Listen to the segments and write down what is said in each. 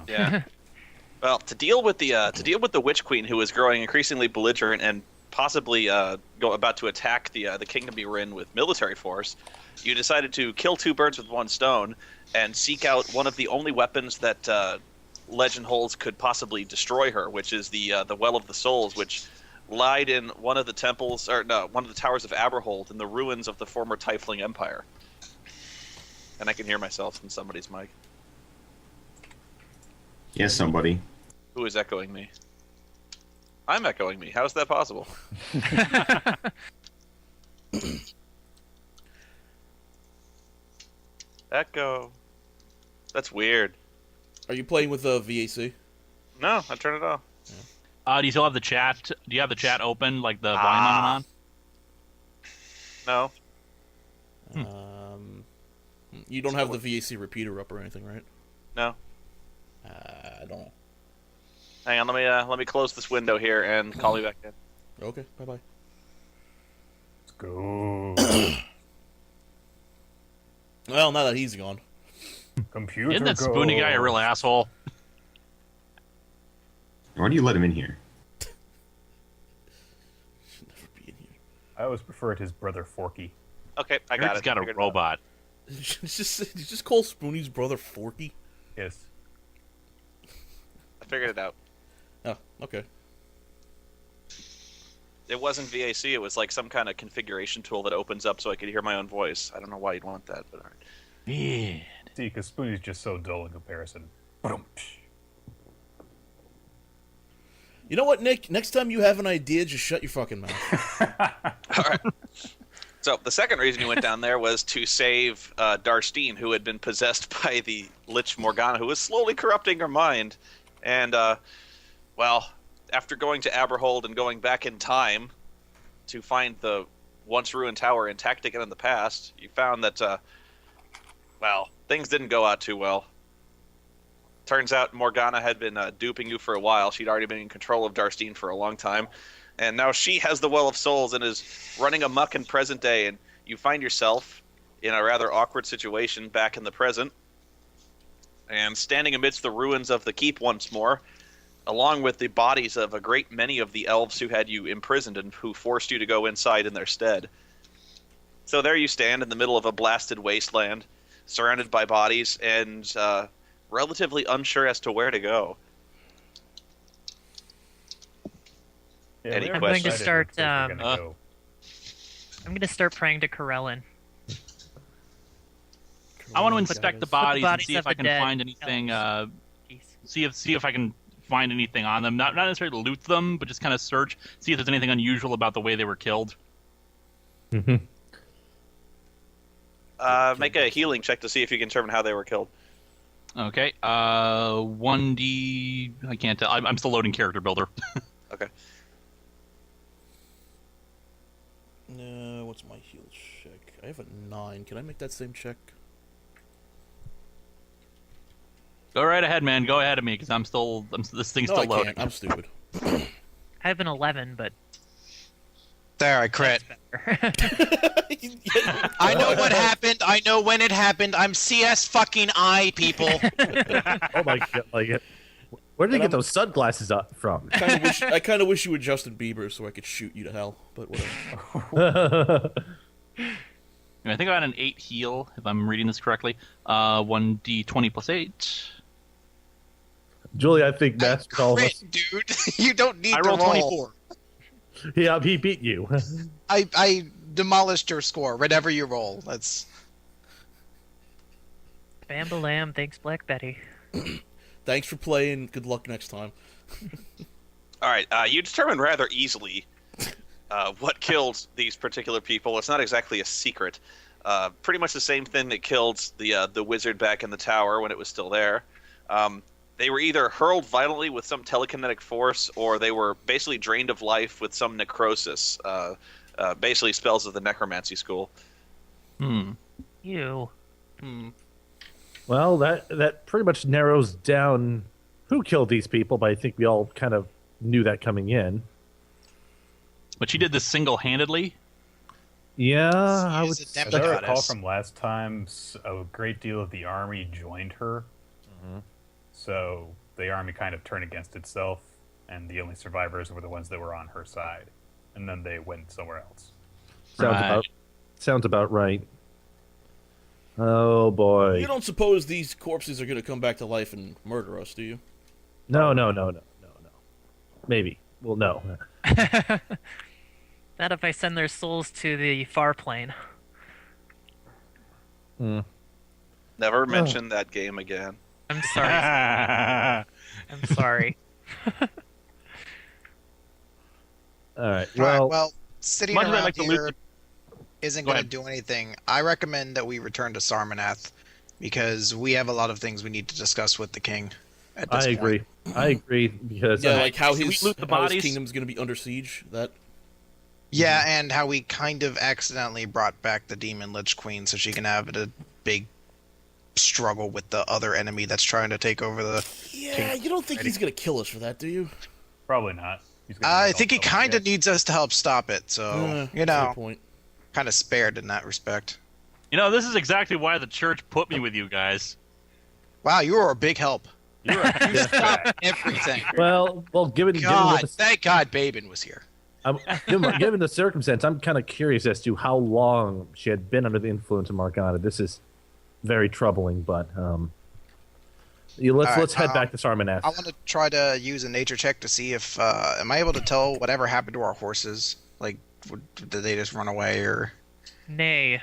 Yeah. Well, to deal with the Witch Queen, who is growing increasingly belligerent and possibly about to attack the kingdom you're in with military force, you decided to kill two birds with one stone and seek out one of the only weapons that legend holds could possibly destroy her, which is the Well of the Souls, which lied in one of the temples, or no, one of the towers of Aberhold in the ruins of the former Tiefling Empire. And I can hear myself in somebody's mic. Yes, somebody. Who is echoing me? I'm echoing me. How is that possible? Echo. That's weird. Are you playing with VAC? No, I turned it off. Do you still have the chat? Do you have the chat open, like the volume on? No. You don't have the VAC repeater up or anything, right? No. I don't know. Hang on, let me close this window here and call me back in. Okay, bye-bye. Let's go. Well, now that he's gone. Computer Isn't that Spoony guy a real asshole? Why do you let him in here? Should never be in here. I always preferred his brother Forky. Okay, I got it. He's got a robot. Did you just call Spoonie's brother Forky? Yes. I figured it out. Oh, okay. It wasn't VAC. It was like some kind of configuration tool that opens up so I could hear my own voice. I don't know why you'd want that, but all right. Yeah. See, because Spoonie's just so dull in comparison. Ba-dum. You know what, Nick? Next time you have an idea, just shut your fucking mouth. All right. So the second reason you went down there was to save Darstine, who had been possessed by the Lich Morgana, who was slowly corrupting her mind. And, well, after going to Aberhold and going back in time to find the once ruined tower intact again in the past, you found that, well, things didn't go out too well. Turns out Morgana had been duping you for a while. She'd already been in control of Darstine for a long time. And now she has the Well of Souls and is running amok in present day. And you find yourself in a rather awkward situation back in the present. And standing amidst the ruins of the keep once more, along with the bodies of a great many of the elves who had you imprisoned and who forced you to go inside in their stead. So there you stand in the middle of a blasted wasteland, surrounded by bodies, and relatively unsure as to where to go. Yeah, Any we already questions? decided which place we're gonna go. I'm gonna start praying to Corellin. I want to inspect the bodies and bodies see of if I the can dead find anything. Jeez. See if I can find anything on them. Not necessarily loot them, but just kind of search, see if there's anything unusual about the way they were killed. Mm-hmm. Make a healing check to see if you can determine how they were killed. Okay. 1D. I can't tell. I'm still loading character builder. Okay. What's my heal check? I have a 9. Can I make that same check? Go right ahead, man. Go ahead of me, because this thing's No, still I loading. can't. I'm stupid. I have an 11, but There, I crit. I know what happened. I know when it happened. I'm CS fucking I, people. Oh my god! Like, where did they get those sunglasses up from? I kind of wish you were Justin Bieber so I could shoot you to hell, but whatever. I think I got an 8 heal, if I'm reading this correctly. 1d20 plus 8. Julie, I think that's all of us. Crit, dude. You don't need I to rolled roll. 24. Yeah, he beat you. I demolished your score. Whatever you roll, that's. Bam-ba-lam, thanks Black Betty. Thanks for playing. Good luck next time. All right, you determined rather easily what killed these particular people. It's not exactly a secret. Pretty much the same thing that killed the wizard back in the tower when it was still there. They were either hurled violently with some telekinetic force, or they were basically drained of life with some necrosis. Basically spells of the necromancy school. You. Well, that pretty much narrows down who killed these people, but I think we all kind of knew that coming in. But she did this single-handedly? Yeah, I would. She's a As I recall goddess. from last time, a great deal of the army joined her. So the army kind of turned against itself, and the only survivors were the ones that were on her side. And then they went somewhere else. Sounds about right. Oh boy. You don't suppose these corpses are going to come back to life and murder us, do you? No. Maybe. Well, no. That if I send their souls to the far plane. Never mention that game again. I'm sorry. I'm sorry. All right. Well, Well, sitting much as I'd around like to here loot isn't Go going to ahead. do anything. I recommend that we return to Sarmanath because we have a lot of things we need to discuss with the king. At this I point. agree. I agree because Yeah, like how Can we his, loot the how his bodies? kingdom's going to be under siege. That Yeah, and how we kind of accidentally brought back the demon Lich Queen so she can have a big struggle with the other enemy that's trying to take over the. yeah, you don't think he's going to kill us for that, do you? Probably not. He's gonna I make think he all the kind of shit. needs us to help stop it, so you fair know, point. kind of spared in that respect. You know, this is exactly why the church put me with you guys. Wow, you were a big help. You're a huge rat. Everything. well, given God, the, thank God Babin was here. given the circumstance, I'm kind of curious as to how long she had been under the influence of Morgana. This is very troubling, but let's All right, head back to Sarmanath. I want to try to use a nature check to see if am I able to tell whatever happened to our horses? Like, did they just run away or? Nay.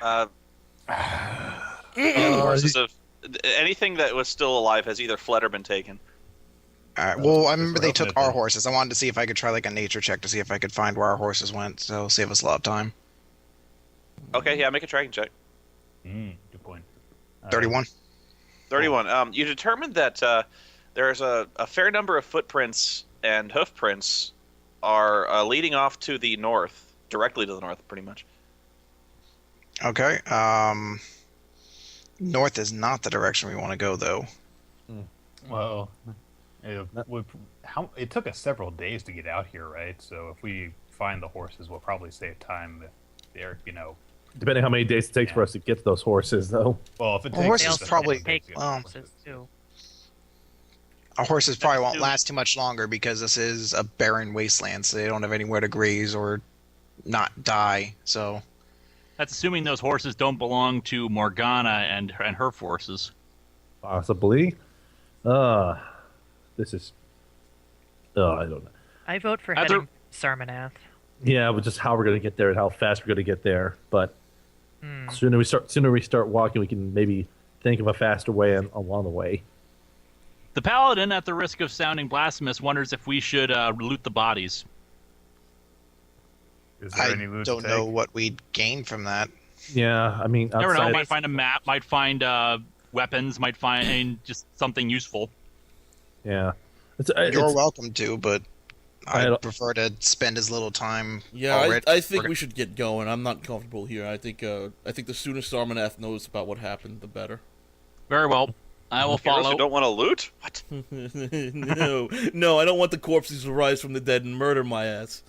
The horses have anything that was still alive has either fled or been taken. All right. Well, I remember we're they open took to our things. horses. I wanted to see if I could try like a nature check to see if I could find where our horses went. So save us a lot of time. Okay, yeah, make a tracking check. Good point. 31. 31. You determined that there's a fair number of footprints and hoof prints are leading off to the north, directly to the north, pretty much. Okay. North is not the direction we want to go, though. Well, it took us several days to get out here, right? So if we find the horses, we'll probably save time there, Depending how many days it takes for us to get to those horses, though. Well, if it Well, takes horses us They also probably- several days take to get well, the horses too. Our horses probably won't Dude. last too much longer because this is a barren wasteland, so they don't have anywhere to graze or not die. So That's assuming those horses don't belong to Morgana and her forces. Possibly. This is. I don't know. I vote for Either- heading to Sarmanath. Yeah, but just how we're gonna get there and how fast we're gonna get there. But sooner we start walking, we can maybe think of a faster way along the way. The paladin, at the risk of sounding blasphemous, wonders if we should loot the bodies. Is there I any loot don't to know take? what we'd gain from that. Yeah, I mean, Never know. outside, Might find a map. Might find weapons. Might find just something useful. yeah, You're welcome to, but I I don't- prefer to spend as little time. Yeah, already. I think we should get going. I'm not comfortable here. I think the sooner Sarmanath knows about what happened, the better. Very well. I will Heroes follow. who don't want to loot? What? No, I don't want the corpses to rise from the dead and murder my ass.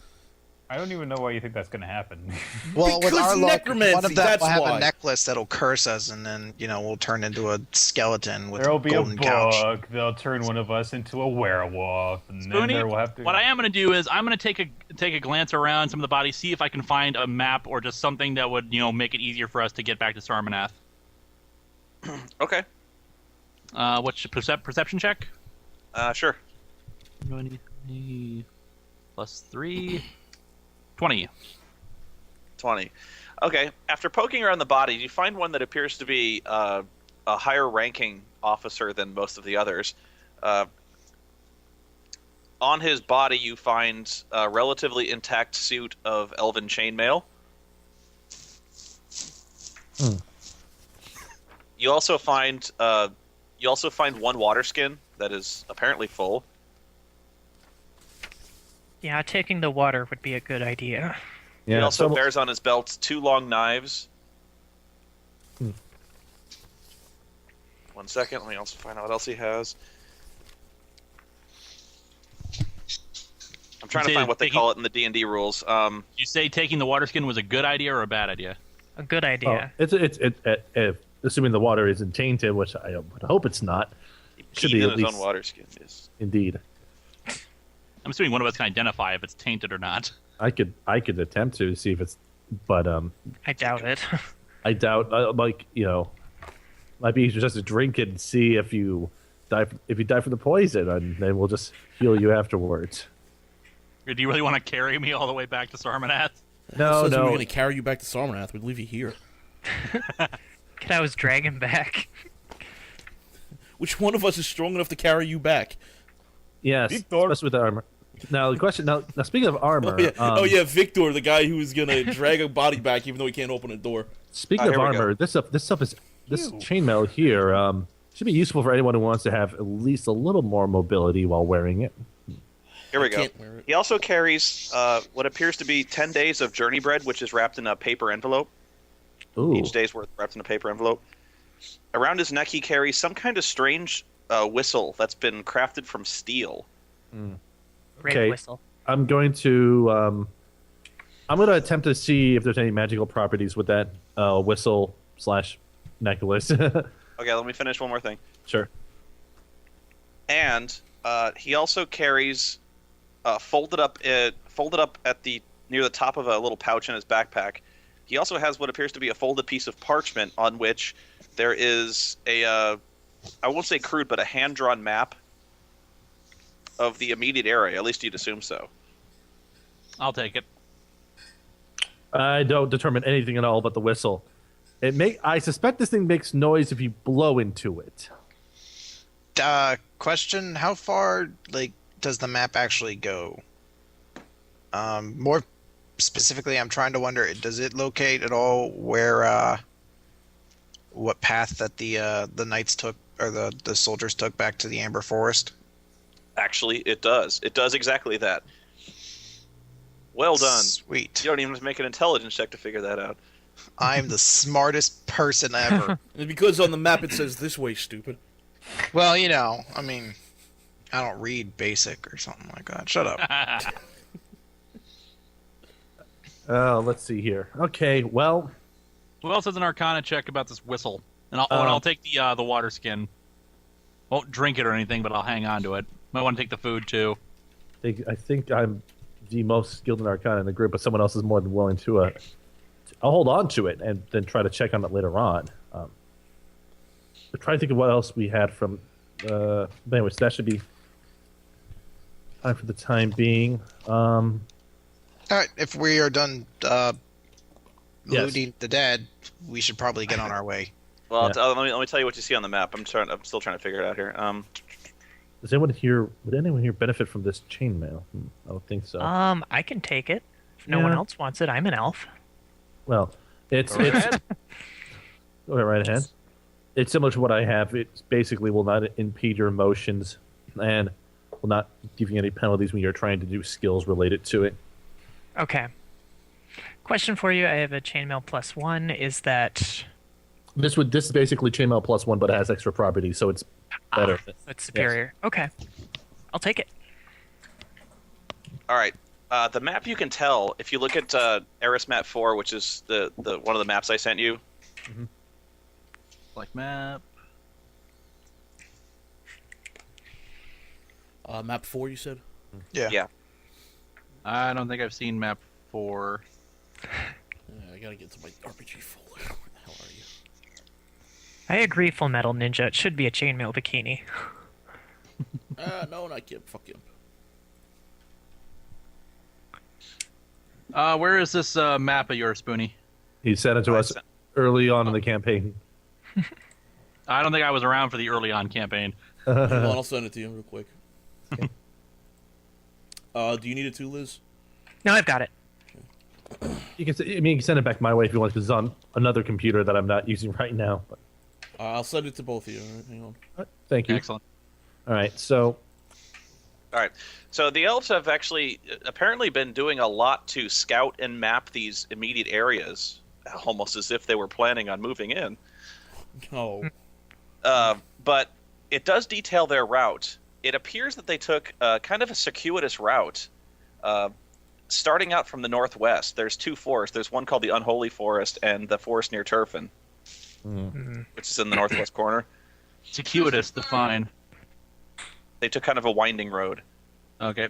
I don't even know why you think that's going to happen. Well, with Because our luck, necromancy, one of them that's will have why. a necklace that'll curse us, and then we'll turn into a skeleton with There'll a be a golden couch. bug. They'll turn one of us into a werewolf, and then Spoony, there will have to. what I am going to do is I'm going to take a glance around some of the bodies, see if I can find a map or just something that would make it easier for us to get back to Sarmanath. Okay, What's your perception check? sure. Plus 3. 20. 20. Okay, after poking around the body, you find one that appears to be a higher ranking officer than most of the others. On his body, you find a relatively intact suit of elven chainmail. You also find one water skin that is apparently full. Yeah, taking the water would be a good idea. He yeah. also some- bears on his belt 2 long knives. One second, let me also find out what else he has. I'm trying to Say find what they taking- call it in the D&D rules. You say taking the water skin was a good idea or a bad idea? A good oh, idea. it's assuming the water isn't tainted, which I would hope it's not. should Peed be in at his least own water skin. Yes. indeed. I'm assuming one of us can identify if it's tainted or not. I could attempt to see if it's, but I doubt it. I doubt. Might be easier just to drink it and see if you die. If you die from the poison, and then we'll just heal you afterwards. Or do you really want to carry me all the way back to Sarmanath? No, Says we were no. going to carry you back to Sarmanath. We'd leave you here. Can I was drag him back? Which one of us is strong enough to carry you back? Yes, Victor. especially with the armor. Now the question. Now speaking of armor. Oh yeah, Victor, the guy who's going to drag a body back even though he can't open a door. Speaking of here we go. armor, this stuff is this chainmail here. Should be useful for anyone who wants to have at least a little more mobility while wearing it. Here we go. Can't wear it. He also carries what appears to be 10 days of journey bread, which is wrapped in a paper envelope. Ooh. Each day's worth wrapped in a paper envelope. Around his neck, he carries some kind of strange whistle that's been crafted from steel. Red Okay. whistle. I'm going to attempt to see if there's any magical properties with that whistle / necklace. Okay, let me finish one more thing. Sure. And he also carries folded up at the near the top of a little pouch in his backpack. He also has what appears to be a folded piece of parchment on which there is a I won't say crude, but a hand-drawn map of the immediate area. At least you'd assume so. I'll take it. I don't determine anything at all but the whistle. I suspect this thing makes noise if you blow into it. Question: how far does the map actually go? More specifically, I'm trying to wonder: does it locate at all where what path that the knights took or the soldiers took back to the Amber Forest? Actually, it does. It does exactly that. Well done. Sweet. You don't even have to make an intelligence check to figure that out. I'm the smartest person ever. And because on the map it says this way, stupid. Well, I mean, I don't read basic or something like that. Shut up. Let's see here. Okay, well, Who else has an Arcana check about this whistle? And I'll take the water skin. Won't drink it or anything, but I'll hang on to it. Might want to take the food too. I think I'm the most skilled in Arcana in the group, but someone else is more than willing to. I'll hold on to it and then try to check on it later on. But try to think of what else we had from. But anyways, that should be fine for the time being. All right, if we are done Yes. looting the dead, we should probably get on our way. Well, Yeah. let me tell you what you see on the map. I'm still trying to figure it out here. Would anyone here benefit from this chainmail? I don't think so. I can take it. If no one Yeah. else wants it, I'm an elf. Well, it's go right ahead. It's similar to what I have. It basically will not impede your emotions and will not give you any penalties when you're trying to do skills related to it. Okay. Question for you. I have a chainmail +1. Is that This is basically chainmail +1, but it has extra properties, so it's better. it's superior? Okay. I'll take it. All right. The map you can tell if you look at Eris Map 4, which is the one of the maps I sent you. Like map. Map 4, you said? Yeah. I don't think I've seen map 4. I gotta get to my RPG folder. Where the hell are you? I agree, Full Metal Ninja. It should be a chainmail bikini. No, not Gimp. Fuck Gimp. Where is this map of yours, Spoony? He sent it to us early on in the campaign. I don't think I was around for the early on campaign. Hold on, I'll send it to you real quick. Do you need it too, Liz? No, I've got it. You can send it back my way if you want, because it's on another computer that I'm not using right now. But, I'll send it to both of you. All right, hang on. thank you. Excellent. All right, so All right. So the elves have actually apparently been doing a lot to scout and map these immediate areas, almost as if they were planning on moving in. Oh. But it does detail their route. It appears that they took kind of a circuitous route. Starting out from the northwest, there's two forests. There's one called the Unholy Forest and the forest near Turfin, which is in the northwest corner. Circuitous, define. They took kind of a winding road. Okay.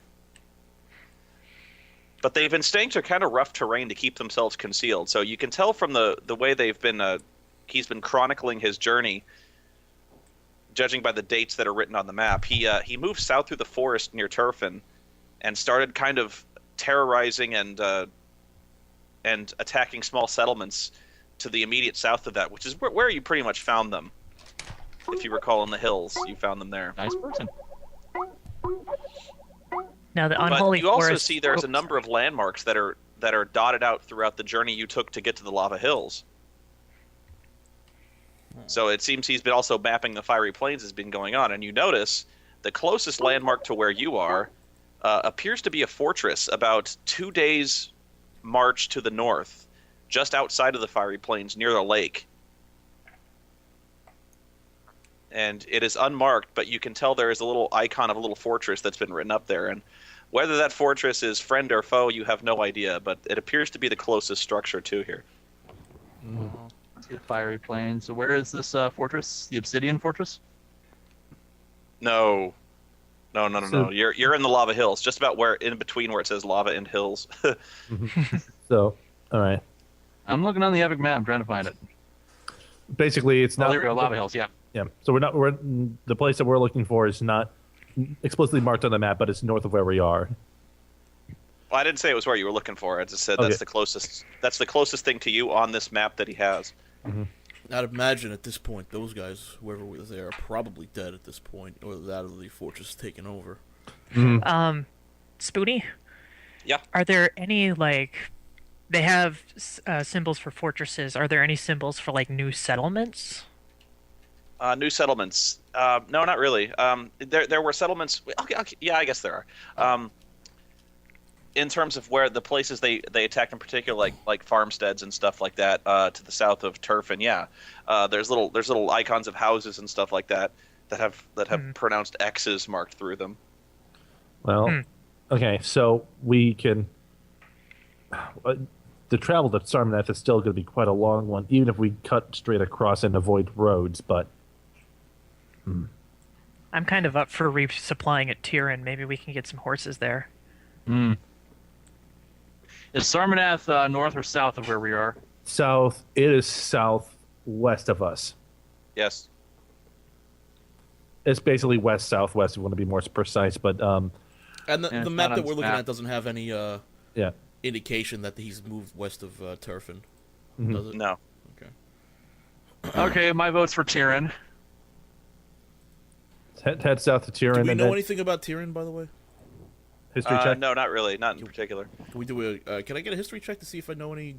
But they've been staying to kind of rough terrain to keep themselves concealed. So you can tell from the way they've been he's been chronicling his journey, judging by the dates that are written on the map. He moved south through the forest near Turfin and started kind of terrorizing and attacking small settlements to the immediate south of that, which is where you pretty much found them. If you recall, in the hills, you found them there. Nice person. Now the But unholy you also forest. see there's a number of landmarks that are dotted out throughout the journey you took to get to the lava hills. So it seems he's been also mapping the fiery plains has been going on, and you notice the closest landmark to where you are appears to be a fortress about 2 days' march to the north, just outside of the fiery plains near the lake. And it is unmarked, but you can tell there is a little icon of a little fortress that's been written up there. And whether that fortress is friend or foe, you have no idea, but it appears to be the closest structure to here. The fiery plains. So where is this fortress? The Obsidian Fortress? No. No. So- You're in the lava hills, just about where in between where it says lava and hills. So, all right. I'm looking on the Epic map, trying to find it. Basically, it's Oh, not. there we go, Lava Hills, yeah. Yeah. So we're the place that we're looking for is not explicitly marked on the map, but it's north of where we are. Well, I didn't say it was where you were looking for. I just said Okay. that's the closest. That's the closest thing to you on this map that he has. I'd imagine at this point, those guys, whoever was there, are probably dead at this point, or that of the fortress taken over. Spoony? Yeah. Are there any, like, they have symbols for fortresses. Are there any symbols for, like, new settlements? New settlements. No, not really. There were settlements. Okay, yeah, I guess there are. In terms of where the places they attacked in particular, like farmsteads and stuff like that, to the south of Turfin, yeah. There's little icons of houses and stuff like that have pronounced X's marked through them. Well, okay, so we can. The travel to Sarmanath is still going to be quite a long one, even if we cut straight across and avoid roads. But I'm kind of up for resupplying at Tyrian. Maybe we can get some horses there. Is Sarmanath north or south of where we are? south, it is southwest of us. Yes. It's basically west southwest. If we want to be more precise, but And Yeah, the it's map not that on we're this looking map. at doesn't have any yeah. indication that he's moved west of Turfin. Mhm. Does it? No. Okay. Okay, my vote's for Tyrion. Head south to Tyrian. Do we and know then anything about Tyrion, by the way? history check. No, not really. Not in particular. Can we do a? Can I get a history check to see if I know any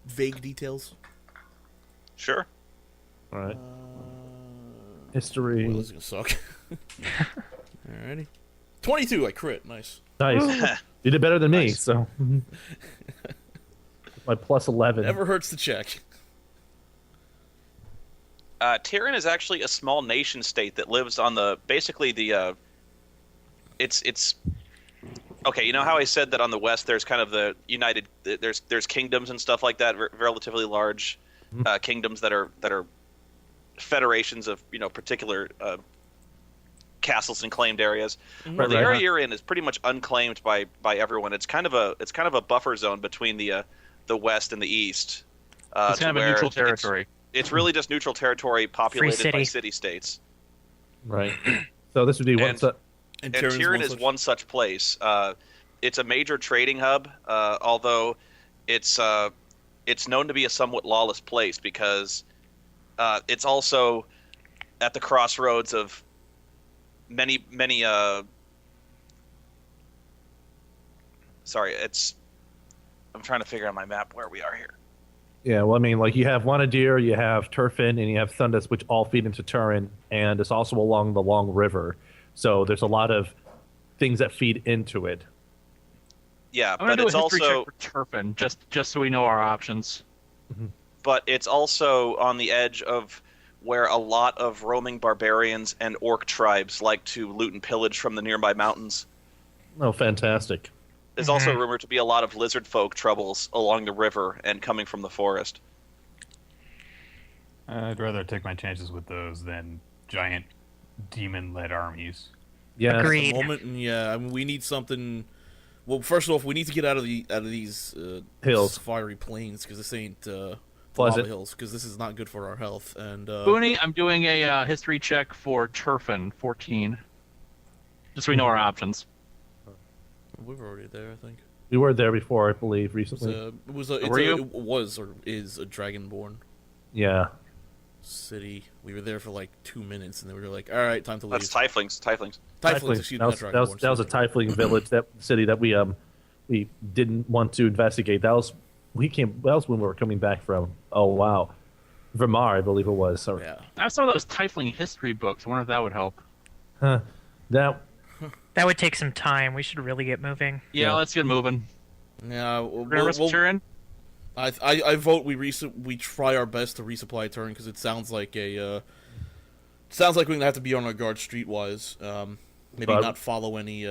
vague details? Sure. All right. History. Well, this is gonna suck. Alrighty. 22. I crit. Nice. Nice. You did better than me. Nice. So my plus 11. Never hurts to check. Tyrion is actually a small nation state that lives on the it's okay. You know how I said that on the west there's kind of the united there's kingdoms and stuff like that, relatively large kingdoms that are federations of particular castles and claimed areas. Well, the area you're in is pretty much unclaimed by everyone. It's kind of a buffer zone between the west and the east. It's to kind of a where neutral territory. It's really just neutral territory populated city. by city-states. Right. So this would be And- one. And Tyrion's Tyrion is such- one such place. It's a major trading hub, although it's known to be a somewhat lawless place because it's also at the crossroads of many. Sorry, I'm trying to figure out my map where we are here. Yeah, well, I mean, like you have Wanadir, you have Turfin, and you have Thundus, which all feed into Turin, and it's also along the long river. So there's a lot of things that feed into it. Yeah, I'm gonna but do it's a history also check for Turfin, just so we know our options. on the edge of where a lot of roaming barbarians and orc tribes like to loot and pillage from the nearby mountains. Oh, fantastic. There's also rumored to be a lot of lizard folk troubles along the river and coming from the forest. I'd rather take my chances with those than giant demon-led armies. Yeah. Agreed. At the moment, and yeah, I mean, we need something. Well, first off, we need to get out of these Hills. fiery plains, because this ain't Pleasant. lava hills, because this is not good for our health. And Spoony, I'm doing a history check for Turfin 14. Just so we know our options. we were already there, I think. We were there before, I believe, recently. Were you? It was or is a dragonborn Yeah. city. We were there for like 2 minutes, and then we were like, "All right, time to leave." That's tieflings. Tieflings. Tieflings, excuse me, That was, not that was, dragonborns. that was a Tiefling village, that city that we didn't want to investigate. That was when we were coming back from. Oh wow, Vermar, I believe it was. Or, Yeah. I have some of those Tiefling history books. I wonder if that would help. that That would take some time. We should really get moving. Yeah, let's get moving. Yeah, We're gonna risk Turin? I vote we try our best to resupply Turin, because it sounds like we're gonna have to be on our guard streetwise. Maybe But- not follow any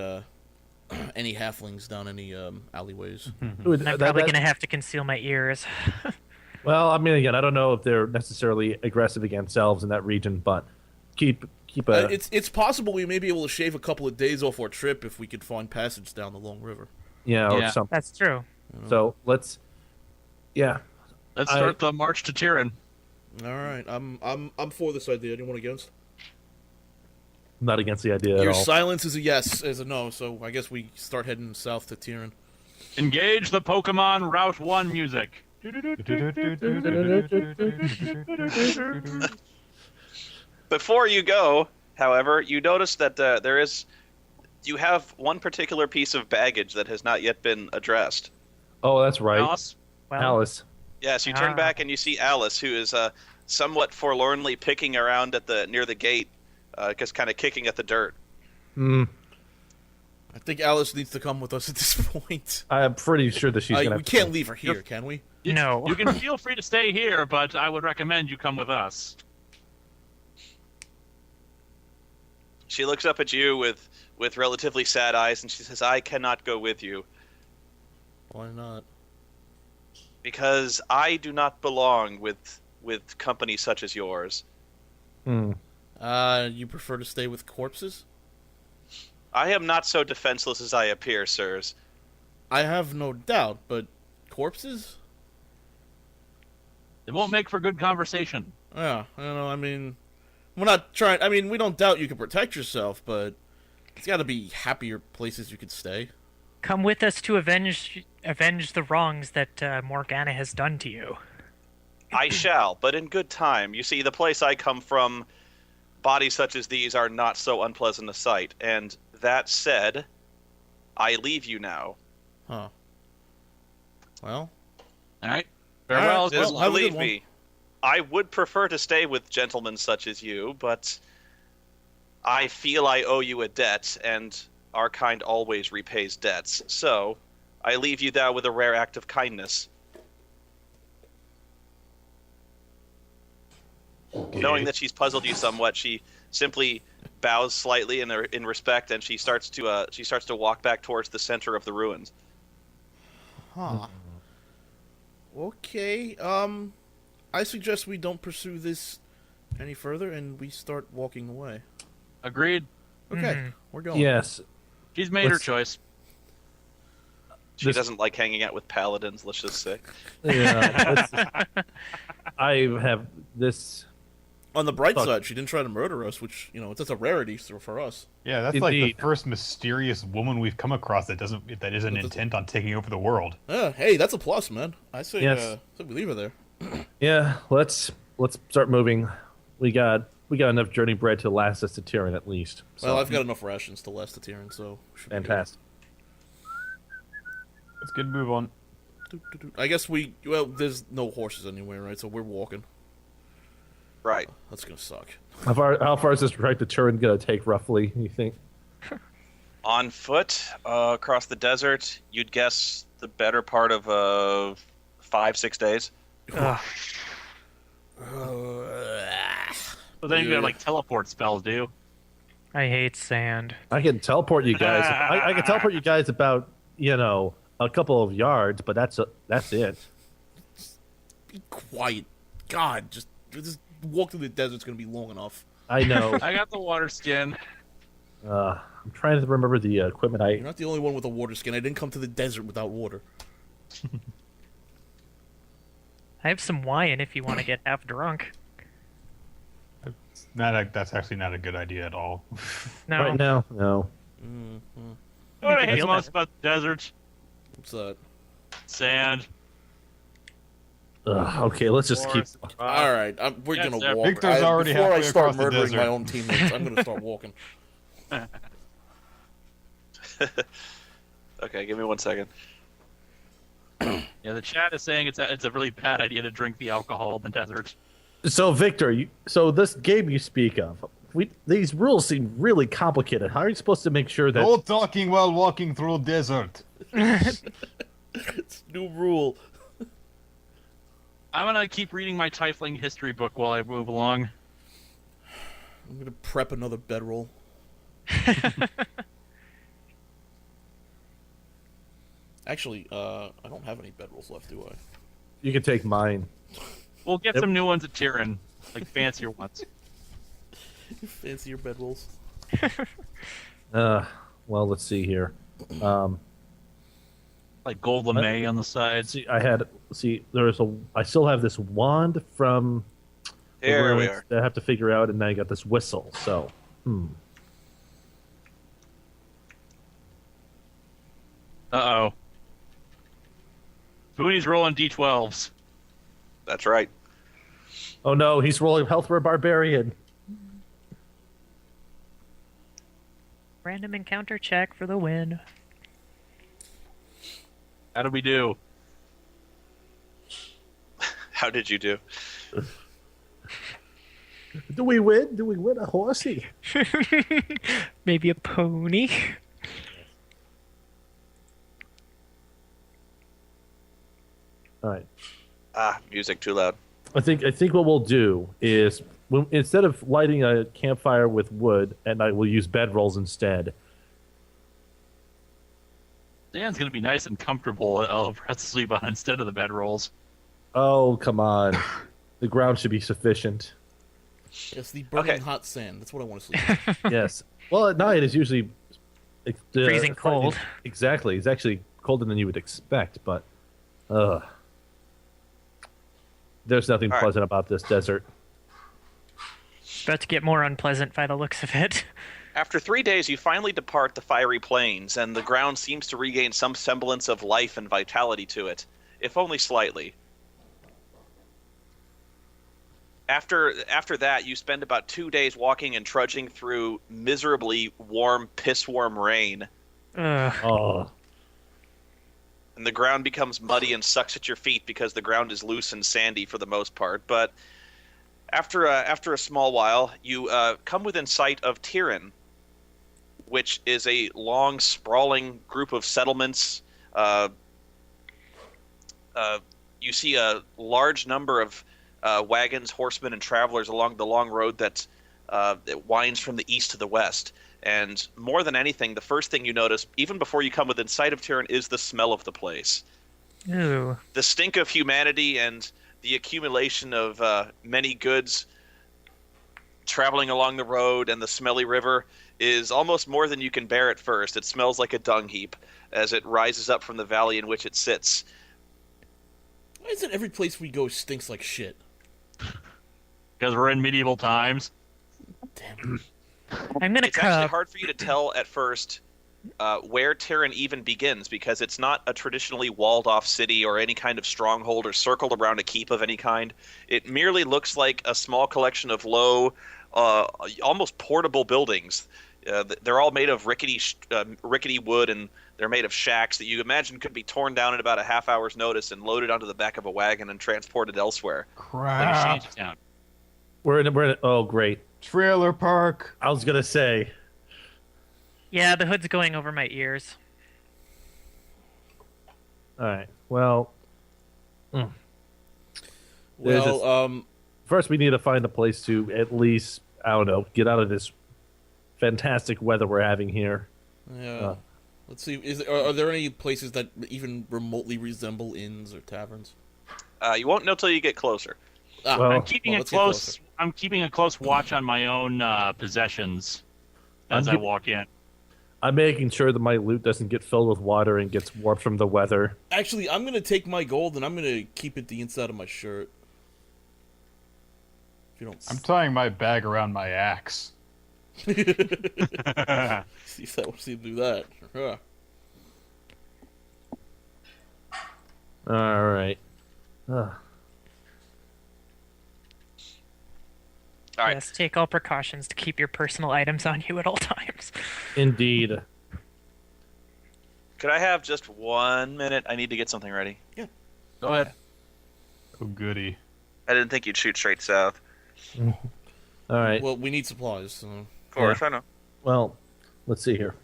halflings down any alleyways. I'm probably going to have to conceal my ears. Well, I mean, again, I don't know if they're necessarily aggressive against elves in that region, but keep a. It's possible we may be able to shave a couple of days off our trip if we could find passage down the long river. Or Yeah. something. That's true. So let's. Yeah. Let's start the march to Turin. All right, I'm for this idea. Anyone against? I'm not against the idea at Your all. silence is a yes, is a no. So I guess we start heading south to Tyrion. Engage the Pokemon Route 1 music. Before you go, however, you notice that you have one particular piece of baggage that has not yet been addressed. Oh, that's right. Alice? Well, Alice. Yes, you turn Ah. back and you see Alice, who is somewhat forlornly picking around near the gate, just kind of kicking at the dirt. Hmm. I think Alice needs to come with us at this point. I'm pretty sure that she's gonna. We have to can't come. leave her here, can we? No. You can feel free to stay here, but I would recommend you come with us. She looks up at you with relatively sad eyes, and she says, "I cannot go with you Why not? because I do not belong with company such as yours. Hmm. You prefer to stay with corpses? I am not so defenseless as I appear, sirs. I have no doubt, but corpses? It won't make for good conversation. Yeah, I don't know. I mean, we're not trying. I mean, we don't doubt you can protect yourself, but it's got to be happier places you could stay. Come with us to avenge the wrongs that Morgana has done to you. I shall, but in good time. You see, the place I come from, bodies such as these are not so unpleasant a sight. And that said, I leave you now. Huh. Well, All right? Farewell. All right, Just well, have a good believe one. me, I would prefer to stay with gentlemen such as you, but I feel I owe you a debt, and our kind always repays debts. So, I leave you thou with a rare act of kindness. Knowing that she's puzzled you somewhat, she simply bows slightly in respect, and she starts to walk back towards the center of the ruins. huh. Okay. I suggest we don't pursue this any further, and we start walking away. Agreed. Okay, Mhm. we're going. Yes. She's made her Let's- choice. She This- doesn't like hanging out with paladins, let's just say. Yeah. I have this. On the bright Fuck. side, she didn't try to murder us, which that's a rarity for us. Yeah, that's like Indeed. the first mysterious woman we've come across that isn't intent on taking over the world. Hey, that's a plus, man. I say, Yes. we leave her there. Yeah. Let's start moving. We got enough journey bread to last us to Tyrion at least. So, Well, I've got enough rations to last the Tyrion, so should be good. fantastic. Let's get a move on. I guess there's no horses anywhere, right? So we're walking. Right. That's gonna suck. How far is this ride to Turin gonna take roughly? You think? On foot, across the desert, you'd guess the better part of 5-6 days. Ugh. But then you got like teleport spells, do you? I hate sand. I can teleport you guys. I can teleport you guys about a couple of yards, but that's it. Be quiet. God, just walk through the desert's gonna be long enough. I know. I got the water skin. I'm trying to remember the equipment You're not the only one with a water skin. I didn't come to the desert without water. I have some wine if you want to get half drunk. That's actually not a good idea at all. No. right now. No. What I hate feel most that. about the desert? What's that? Sand. Okay, let's just keep. All right, we're Yes, gonna sir. walk. Victor's already before I halfway start across the murdering my desert. own teammates, I'm gonna start walking. Okay, give me 1 second. Yeah, the chat is saying it's a really bad idea to drink the alcohol in the desert. So Victor, so this game you speak of, these rules seem really complicated. How are you supposed to make sure that? No talking while walking through desert. It's new rule. I'm gonna keep reading my Tiefling history book while I move along. I'm gonna prep another bedroll. Actually, I don't have any bedrolls left, do I? You can take mine. We'll get Yep. some new ones at Tyrion, like fancier ones. Fancier bedrolls. Well, let's see here. Like gold lame on the sides. I still have this wand from the Here we ruins are. that I have to figure out, and then I got this whistle. So, Uh-oh. Spoony's rolling d12s. That's right. oh no, he's rolling health for a barbarian. Random encounter check for the win. How do we do? How did you do? Do we win? Do we win a horsey? Maybe a pony. All right. Music too loud. I think what we'll do is instead of lighting a campfire with wood at night, we'll use bedrolls instead. Dan's gonna be nice and comfortable. I'll have to sleep on instead of the bedrolls. Oh, come on. The ground should be sufficient. Yes, the burning Okay. hot sand. That's what I want to sleep. Yes. Well, at night it's usually Freezing cold. Exactly. It's actually colder than you would expect, but there's nothing All right. pleasant about this desert. About to get more unpleasant by the looks of it. After 3 days, you finally depart the fiery plains, and the ground seems to regain some semblance of life and vitality to it, if only slightly. After that, you spend about 2 days walking and trudging through miserably warm, piss-warm rain, Ugh. Oh, and the ground becomes muddy and sucks at your feet because the ground is loose and sandy for the most part. But after a small while, you come within sight of Tyrion, which is a long, sprawling group of settlements. You see a large number of wagons, horsemen, and travelers along the long road that winds from the east to the west. And more than anything, the first thing you notice, even before you come within sight of Tyrion, is the smell of the place. Ooh. The stink of humanity and the accumulation of many goods traveling along the road and the smelly river is almost more than you can bear at first. It smells like a dung heap as it rises up from the valley in which it sits. Why is it every place we go stinks like shit? Because we're in medieval times. Damn. I'm gonna It's actually cup. hard for you to tell at first where Tyrion even begins, because it's not a traditionally walled-off city or any kind of stronghold or circled around a keep of any kind. It merely looks like a small collection of low, almost portable buildings. They're all made of rickety wood, and they're made of shacks that you imagine could be torn down in about a half hour's notice and loaded onto the back of a wagon and transported elsewhere. Like a Crap. shanty town. we're in. Oh, great. Trailer park. I was gonna say. Yeah, the hood's going over my ears. All right. Well, Well, first we need to find a place to at least, I don't know, get out of this fantastic weather we're having here. yeah. Let's see. Are there any places that even remotely resemble inns or taverns? You won't know till you get closer. Well- I'm keeping let's get close. closer. I'm keeping a close watch on my own possessions as I'm I keep- walk in. I'm making sure that my loot doesn't get filled with water and gets warped from the weather. Actually, I'm gonna take my gold and I'm gonna keep it the inside of my shirt. If you don't. I'm tying my bag around my axe. See if I want to see him do that. Huh. All right. All right. Yes, take all precautions to keep your personal items on you at all times. Indeed. Could I have just 1 minute? I need to get something ready. Go ahead. Oh, goody. I didn't think you'd shoot straight south. All right. Well, we need supplies. So. Of course, I know. Well, let's see here.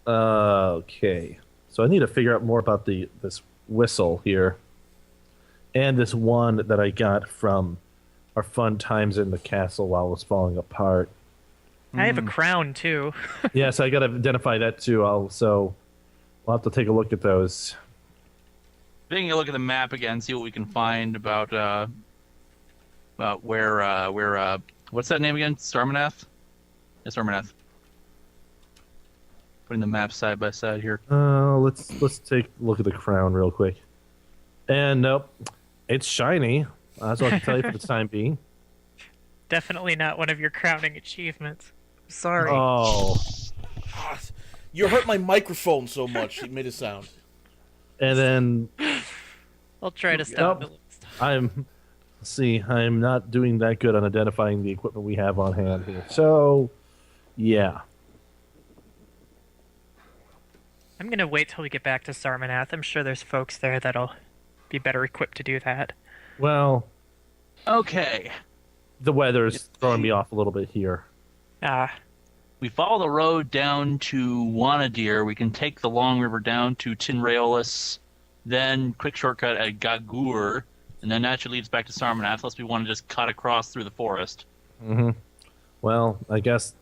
Okay. So I need to figure out more about this whistle here. And this one that I got from our fun times in the castle while it was falling apart. I have a crown too. Yes, I got to identify that too. So we'll have to take a look at those. Taking a look at the map again, see what we can find about where what's that name again? Sarmanath? Yeah, Sarmanath. Putting the map side by side here. Let's take a look at the crown real quick. And nope, it's shiny. That's all I can tell you for the time being. Definitely not one of your crowning achievements. Sorry. Oh, Ah, you hurt my microphone so much. It made a sound. and then I'll try to stop Nope. it. I'm not doing that good on identifying the equipment we have on hand here. So, yeah. I'm gonna wait till we get back to Sarmanath. I'm sure there's folks there that'll be better equipped to do that. Well, Okay. the weather's throwing me off a little bit here. We follow the road down to Wanadir. We can take the long river down to Tinraeolus, then quick shortcut at Gagur, and then that should lead us back to Sarmanath, unless we want to just cut across through the forest. Mm-hmm. Well, I guess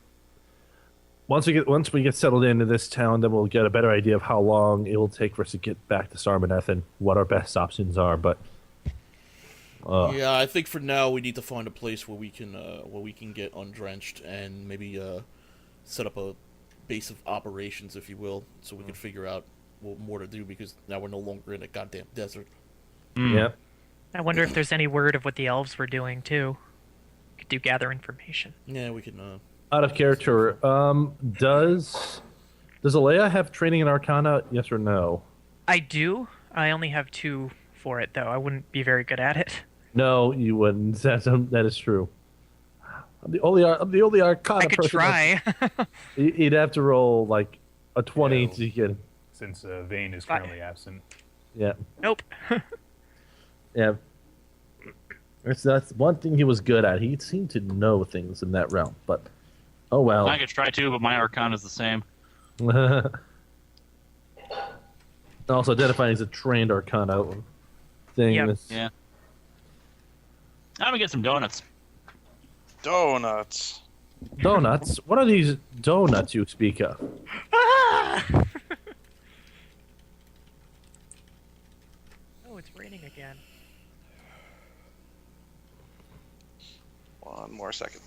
once we get settled into this town, then we'll get a better idea of how long it will take for us to get back to Sarmanath and what our best options are. But Yeah, I think for now we need to find a place where we can get undrenched and maybe set up a base of operations, if you will, so we can figure out what more to do, because now we're no longer in a goddamn desert. yeah. I wonder if there's any word of what the elves were doing too. Could do gather information. Yeah, we can. Out of character, does Alea have training in Arcana? Yes or no? I do. I only have 2 for it though. I wouldn't be very good at it. No, you wouldn't. That is true. I'm the only Arcana I could person. try. You'd have to roll like a 20 Yeah. to get. Since Vane is Fine. currently absent. Yeah, Nope. yeah. That's one thing he was good at. He seemed to know things in that realm. But oh well. I could try too, but my Arcana is the same. Also, identifying as a trained Arcana thing. Yep. Yeah. I'm gonna get some donuts. Donuts. Donuts? What are these donuts you speak of? Oh, it's raining again. One more second.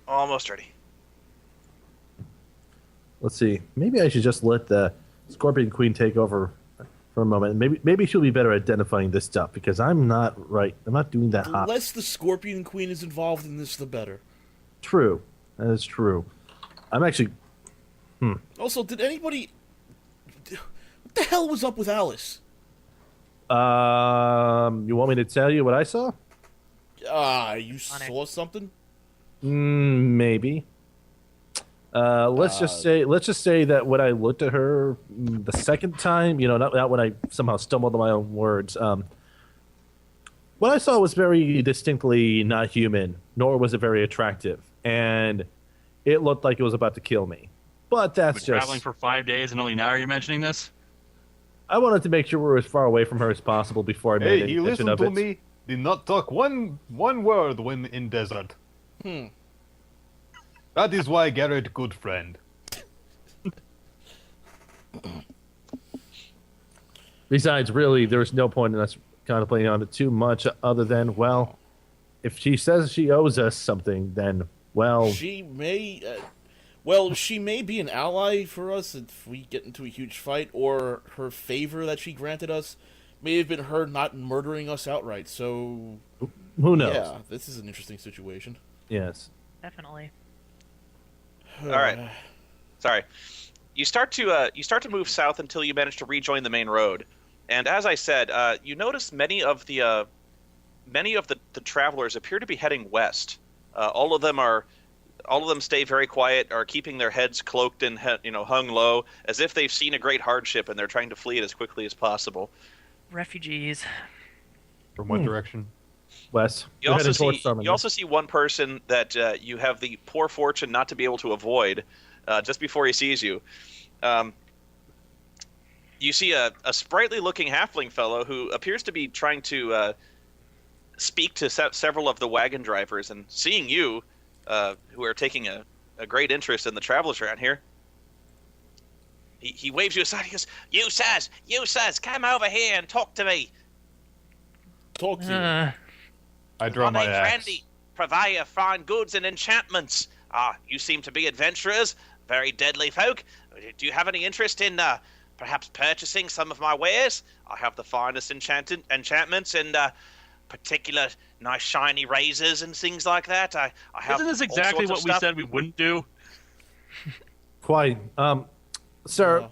Almost ready. Let's see. Maybe I should just let the Scorpion Queen take over for a moment. Maybe she'll be better at identifying this stuff, because I'm not right. I'm not doing that The hot. less the Scorpion Queen is involved in this, the better. True. That is true. I'm actually. Also, did anybody? What the hell was up with Alice? You want me to tell you what I saw? You saw something? Maybe. Let's just say that when I looked at her the second time, not when I somehow stumbled on my own words. What I saw was very distinctly not human, nor was it very attractive, and it looked like it was about to kill me. But that's Been just. traveling for 5 days, and only now are you mentioning this? I wanted to make sure we were as far away from her as possible before I made Hey, any you mention listen of to it. me. Did not talk one word when in desert. That is why Garrett good friend. Besides, really, there's no point in us contemplating on it too much, other than, well, if she says she owes us something, then, well, She may. Well, she may be an ally for us if we get into a huge fight, or her favor that she granted us may have been her not murdering us outright. So, Who knows? yeah, this is an interesting situation. Yes. Definitely. All right. Sorry. You start to move south until you manage to rejoin the main road, and as I said, you notice many of the travelers appear to be heading west. All of them stay very quiet, are keeping their heads cloaked and hung low, as if they've seen a great hardship and they're trying to flee it as quickly as possible. Refugees. From what direction? Wes. You also see one person that you have the poor fortune not to be able to avoid just before he sees you. You see a sprightly-looking halfling fellow who appears to be trying to speak to several of the wagon drivers, and seeing you, who are taking a great interest in the travelers around here, he waves you aside. He goes, you sirs, come over here and talk to me. Talk to you. I draw my name's axe. Randy, purveyor of fine goods and enchantments. You seem to be adventurers, very deadly folk. Do you have any interest in perhaps purchasing some of my wares? I have the finest enchantments and particular nice shiny razors and things like that. I have. Isn't this all exactly sorts of what we stuff. said we wouldn't do? Quite. Sir,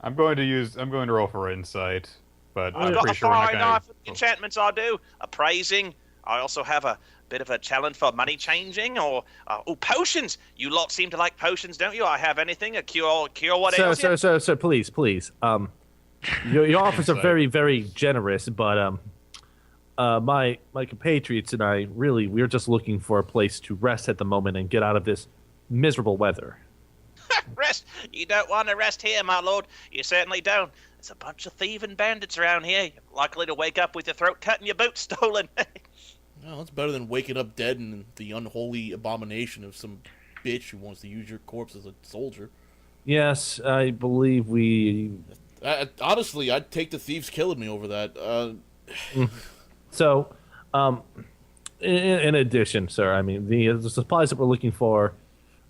I'm going to roll for insight, but I've I'm got pretty a sure we're not fine going eye for the enchantments. I do appraising. I also have a bit of a challenge for money changing or potions. You lot seem to like potions, don't you? I have anything, a cure what ails you? sir, please. Your offers are very, very generous, but my compatriots and I we're just looking for a place to rest at the moment and get out of this miserable weather. Rest? You don't want to rest here, my lord. You certainly don't. There's a bunch of thieving bandits around here. You're likely to wake up with your throat cut and your boots stolen. Well, it's better than waking up dead in the unholy abomination of some bitch who wants to use your corpse as a soldier. Yes, I believe we... Honestly, I'd take the thieves killing me over that. So, in addition, sir, I mean, the supplies that we're looking for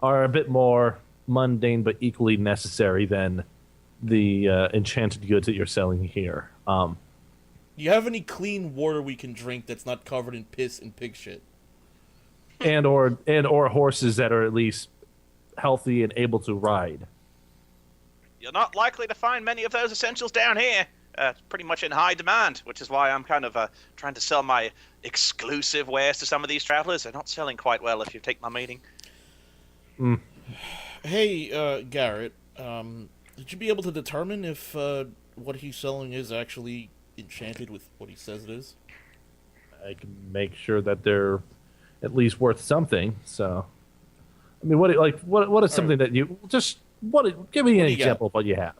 are a bit more mundane but equally necessary than the enchanted goods that you're selling here. Do you have any clean water we can drink that's not covered in piss and pig shit? and or horses that are at least healthy and able to ride. You're not likely to find many of those essentials down here. It's pretty much in high demand, which is why I'm kind of trying to sell my exclusive wares to some of these travelers. They're not selling quite well, if you take my meaning. Hey, Garrett, did you be able to determine if what he's selling is actually enchanted with what he says it is? I can make sure that they're at least worth something. So, I mean, what is something that you just give me an example of what you have.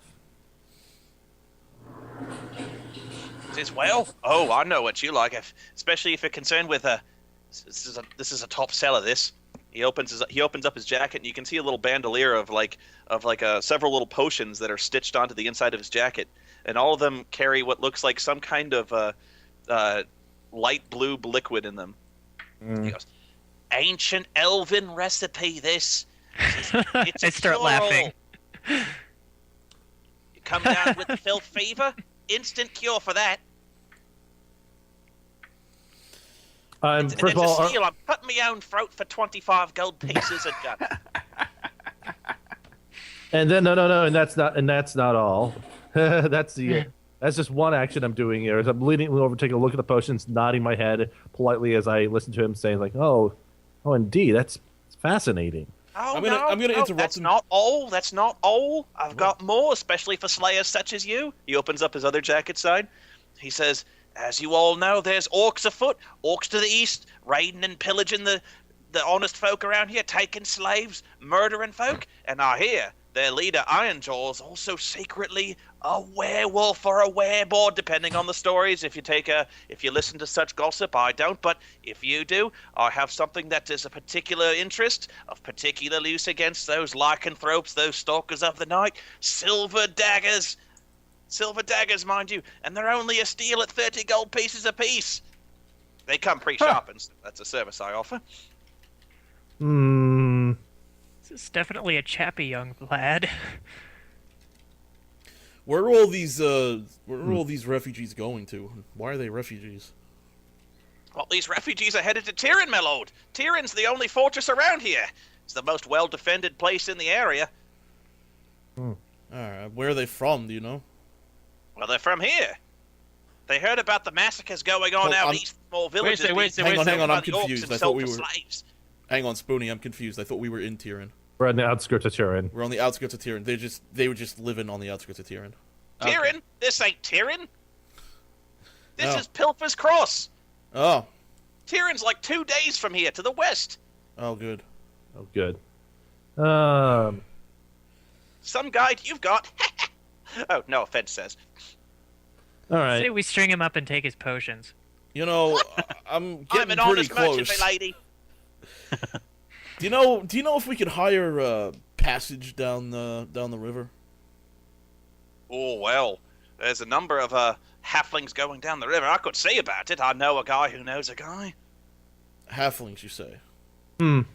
Says, well, I know what you like, especially if you're concerned with this is a top seller. This he opens up his jacket, and you can see a little bandolier of several little potions that are stitched onto the inside of his jacket, and all of them carry what looks like some kind of light blue liquid in them. He goes, ancient elven recipe. This. It's I start laughing. You come down with the filth fever, instant cure for that. First of all, a steal. I'm cutting my own throat for 25 gold pieces a gun. and then no, and that's not all. That's just one action I'm doing here. Is I'm leaning over, taking a look at the potions, nodding my head politely as I listen to him saying like, "Oh, indeed, that's fascinating." Oh, I'm gonna interrupt that's him. not all. That's not all. I've got more, especially for slayers such as you. He opens up his other jacket side. He says, as you all know, there's orcs afoot, orcs to the east, raiding and pillaging the honest folk around here, taking slaves, murdering folk. And I hear their leader, Ironjaw, is also secretly a werewolf or a werebord, depending on the stories. If you listen to such gossip, I don't, but if you do, I have something that is a particular interest, of particular use against those lycanthropes, those stalkers of the night. Silver daggers, mind you, and they're only a steal at 30 gold pieces apiece. They come pre-sharpened. That's a service I offer. It's definitely a chappy young lad. Where are all these refugees going to? Why are they refugees? Well, these refugees are headed to Tyrion, my lord. Tyrion's the only fortress around here. It's the most well-defended place in the area. Alright, where are they from, do you know? Well, they're from here. They heard about the massacres going on out in these small villages. Hang on, I'm by the orcs confused. and I thought sold we for were... slaves. Hang on, Spoony, I'm confused. I thought we were in Tyrion. We're on the outskirts of Turin. We're on the outskirts of Tyrion. They were just living on the outskirts of Tyrion. Tyrion? Okay. This ain't Tyrion. This Oh. is Pilfer's Cross. Oh. Tyrion's like 2 days from here to the west. Oh, good. Oh, good. Some guide you've got. Oh, no offense, says. All right. Say we string him up and take his potions. You know, I'm getting I'm an pretty honest close. merchant, my lady. Do you know if we could hire passage down the river? Oh, well, there's a number of halflings going down the river. I could say about it. I know a guy who knows a guy. Halflings, you say? I'm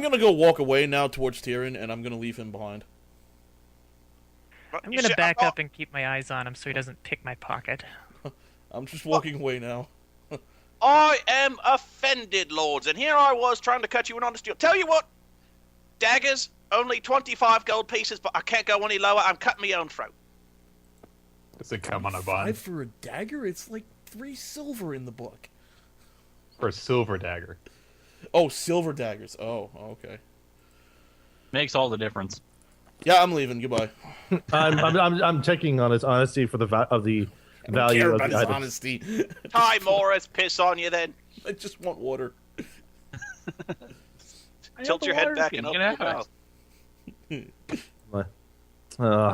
gonna go walk away now towards Tyrion, and I'm gonna leave him behind. But I'm you gonna should- back oh, up and keep my eyes on him so he doesn't pick my pocket. I'm just walking away now. I am offended, lords, and here I was trying to cut you an honest deal. Tell you what, daggers, only 25 gold pieces, but I can't go any lower. I'm cutting my own throat. Does it come on a 5 bond? for a dagger? It's like 3 silver in the book. For a silver dagger. Oh, silver daggers. Oh, okay. Makes all the difference. Yeah, I'm leaving. Goodbye. I'm checking on his honesty for the value I don't care of about the his item. honesty. Hi, Morris, piss on you then. I just want water. Tilt your head back and You open can your have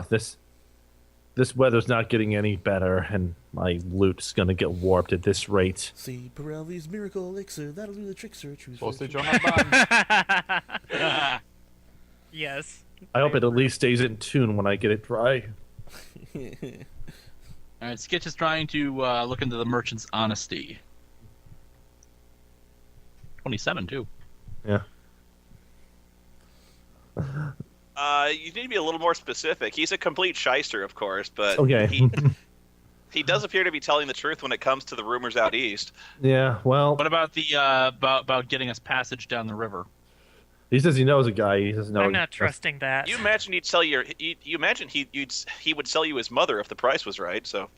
mouth. This weather's not getting any better, and my loot's gonna get warped at this rate. See Pirelli's miracle elixir. That'll do the trick, sir. Choose Postage virtue. on a bond. Yes. I hope it at least stays in tune when I get it dry. All right, Skitch is trying to look into the merchant's honesty. 27 too. Yeah. You need to be a little more specific. He's a complete shyster, of course, but Okay. he does appear to be telling the truth when it comes to the rumors out east. Yeah. Well, What about the about getting us passage down the river? he says he knows a guy. He doesn't know. I'm not trusting that. You imagine he'd sell you. You imagine he would sell you his mother if the price was right. So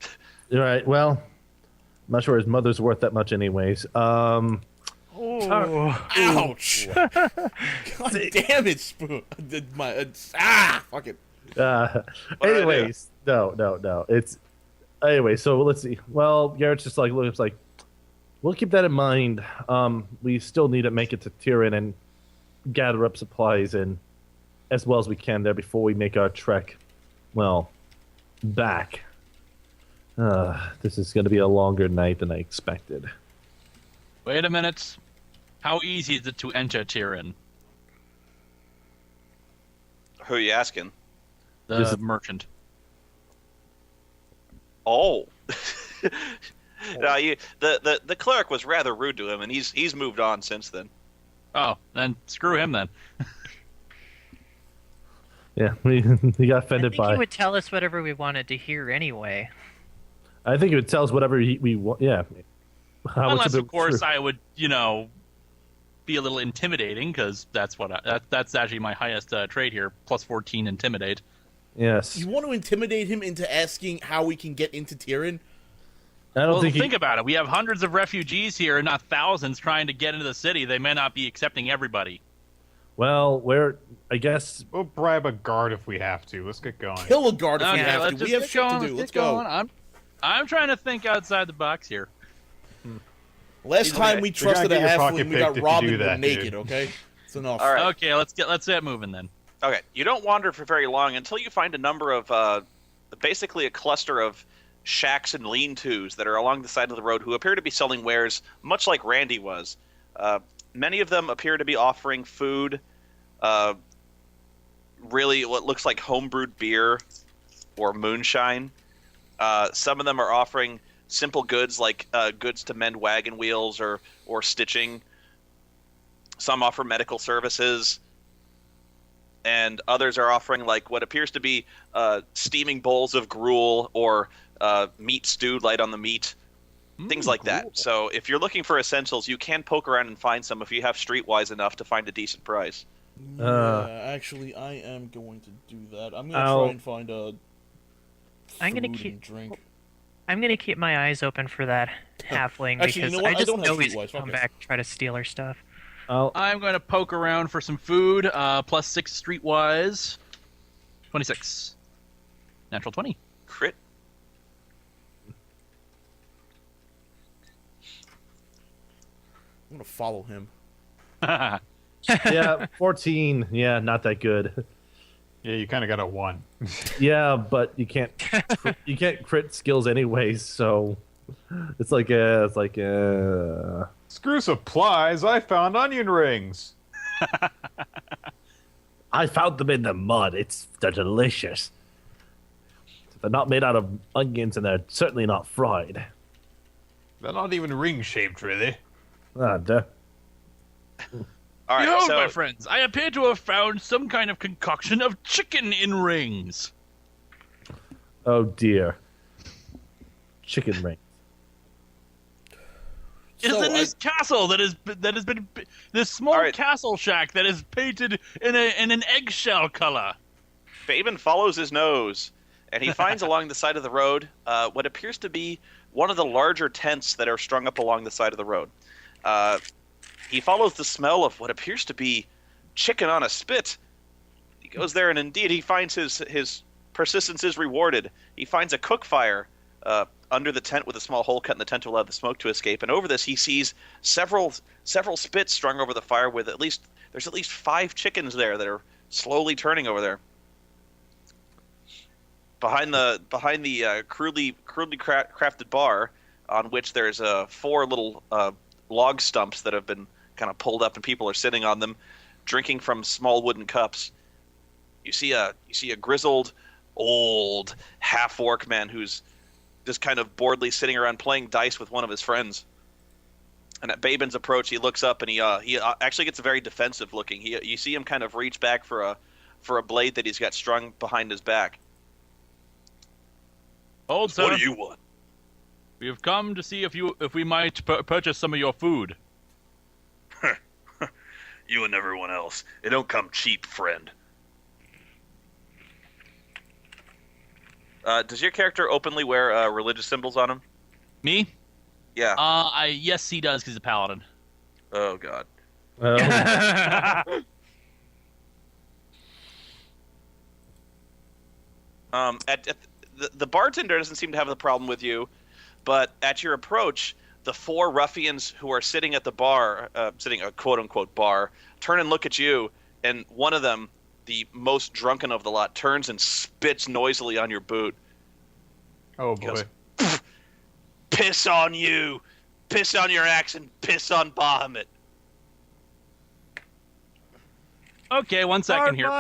All right. Well, I'm not sure his mother's worth that much, anyways. Oh. Ouch! God damn it, Spoon. Fuck it. Anyways, no. It's anyway. So let's see. Well, Garrett's just like looks like we'll keep that in mind. We still need to make it to Tyrion and gather up supplies and as well as we can there before we make our trek. Well, back. This is going to be a longer night than I expected. Wait a minute. How easy is it to enter Tyrion? who are you asking? The merchant. Oh. No, the cleric was rather rude to him, and he's moved on since then. Oh, then screw him then. Yeah, he got I offended think by. he would tell us whatever we wanted to hear anyway. I think it would tell us whatever we want. Yeah. How much Unless, it of course, was true. I would, be a little intimidating, because that's that's actually my highest trait here, plus 14 intimidate. Yes. You want to intimidate him into asking how we can get into Tyrion? I don't Well, think think he. about it. We have hundreds of refugees here, not thousands, trying to get into the city. They may not be accepting everybody. Well, I guess. We'll bribe a guard if we have to. Let's get going. Kill a guard if we Okay, have let's to. just We have get shit going, to do. Let's get going. go. I'm trying to think outside the box here. Last time we You're gonna trusted a get your pocket halfling, we got picked if you robbed do and we're that, naked, dude. okay? It's enough. All right. Okay, let's get moving then. Okay, you don't wander for very long until you find a number of, basically a cluster of shacks and lean-tos that are along the side of the road who appear to be selling wares, much like Randy was. Many of them appear to be offering food, really what looks like homebrewed beer or moonshine. Some of them are offering simple goods like goods to mend wagon wheels or stitching. Some offer medical services. and others are offering like what appears to be steaming bowls of gruel or meat stewed light on the meat, things like that. So if you're looking for essentials, you can poke around and find some if you have streetwise enough to find a decent price. Yeah, actually, I am going to do that. I'm gonna try and find a drink. I'm gonna keep my eyes open for that halfling Actually, because you know what? I just don't have know he's streetwise. come Fuck it. back and try to steal our stuff. I'm going to poke around for some food. Plus 6 streetwise. 26. Natural 20. Crit. I'm gonna follow him. Yeah, 14. Yeah, not that good. Yeah, you kind of got a 1. Yeah, but you can't crit skills anyways, so it's like Screw supplies. I found onion rings. I found them in the mud. They're delicious. They're not made out of onions, and they're certainly not fried. They're not even ring shaped, really. Ah, duh. All right, Behold, so my friends, I appear to have found some kind of concoction of chicken in rings. Oh dear. Chicken ring. It's in this castle that has been this small castle shack that is painted in an eggshell color. Baben follows his nose, and he finds along the side of the road what appears to be one of the larger tents that are strung up along the side of the road. He follows the smell of what appears to be chicken on a spit. He goes there, and indeed, he finds his persistence is rewarded. He finds a cook fire under the tent with a small hole cut in the tent to allow the smoke to escape. And over this, he sees several spits strung over the fire with there's at least 5 chickens there that are slowly turning over there. Behind the crudely crafted bar, on which there's 4 little log stumps that have been kind of pulled up, and people are sitting on them, drinking from small wooden cups. You see a grizzled, old half-orc man who's just kind of boredly sitting around playing dice with one of his friends. And at Baben's approach, he looks up and he actually gets very defensive looking. You see him kind of reach back for a blade that he's got strung behind his back. Old sir, What do you want? we have come to see if we might purchase some of your food. You and everyone else. It don't come cheap, friend. Does your character openly wear religious symbols on him? Me? Yeah. Yes, he does because he's a paladin. Oh, God. The bartender doesn't seem to have the problem with you, but at your approach, the 4 ruffians who are sitting at the bar, sitting a quote-unquote bar, turn and look at you, and one of them, the most drunken of the lot, turns and spits noisily on your boot. Oh, He boy. goes, piss on you! Piss on your axe and piss on Bahamut! Okay, 1 second here.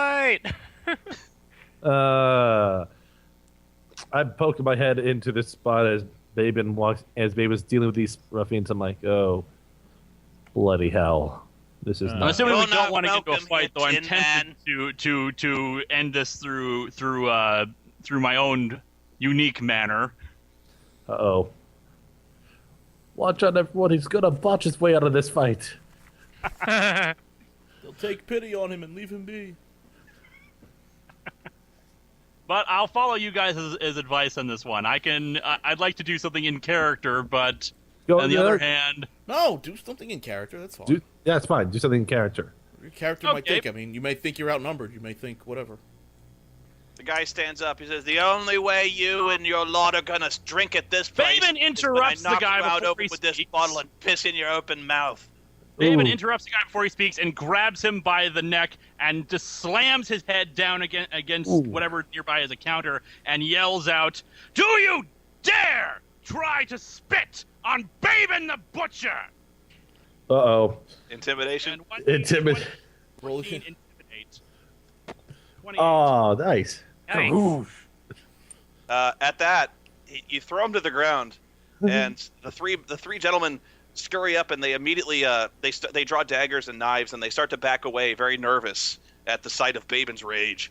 I'm poking my head into this spot as Baben's dealing with these ruffians. I'm like, oh, bloody hell. This is I'm not. assuming we You're don't not want to get into a welcome fight, though. I'm here, Tin tempted to end this through my own unique manner. Uh-oh. Watch out, everyone. He's going to botch his way out of this fight. They'll take pity on him and leave him be. But I'll follow you guys' advice on this one. I'd like to do something in character, but on the other hand, No, do something in character. That's fine. Yeah, it's fine. Do something in character. Your character might Okay. think. I mean, you may think you're outnumbered. You may think whatever. The guy stands up. He says, "The only way you and your lot are gonna drink at this place Baben is interrupts when I knock the guy you out before open he with this speaks. bottle and piss in your open mouth." David Ooh. interrupts the guy before he speaks and grabs him by the neck and just slams his head down against Ooh. whatever nearby is a counter and yells out, "Do you dare try to spit on Baben the Butcher?" Uh-oh. Intimidation. And one- Intimidate. Roll 14 it. intimidate. 28. Oh, nice. Nice. At that, you throw him to the ground, and the three gentlemen scurry up, and they immediately they draw daggers and knives, and they start to back away, very nervous. at the sight of Babin's rage.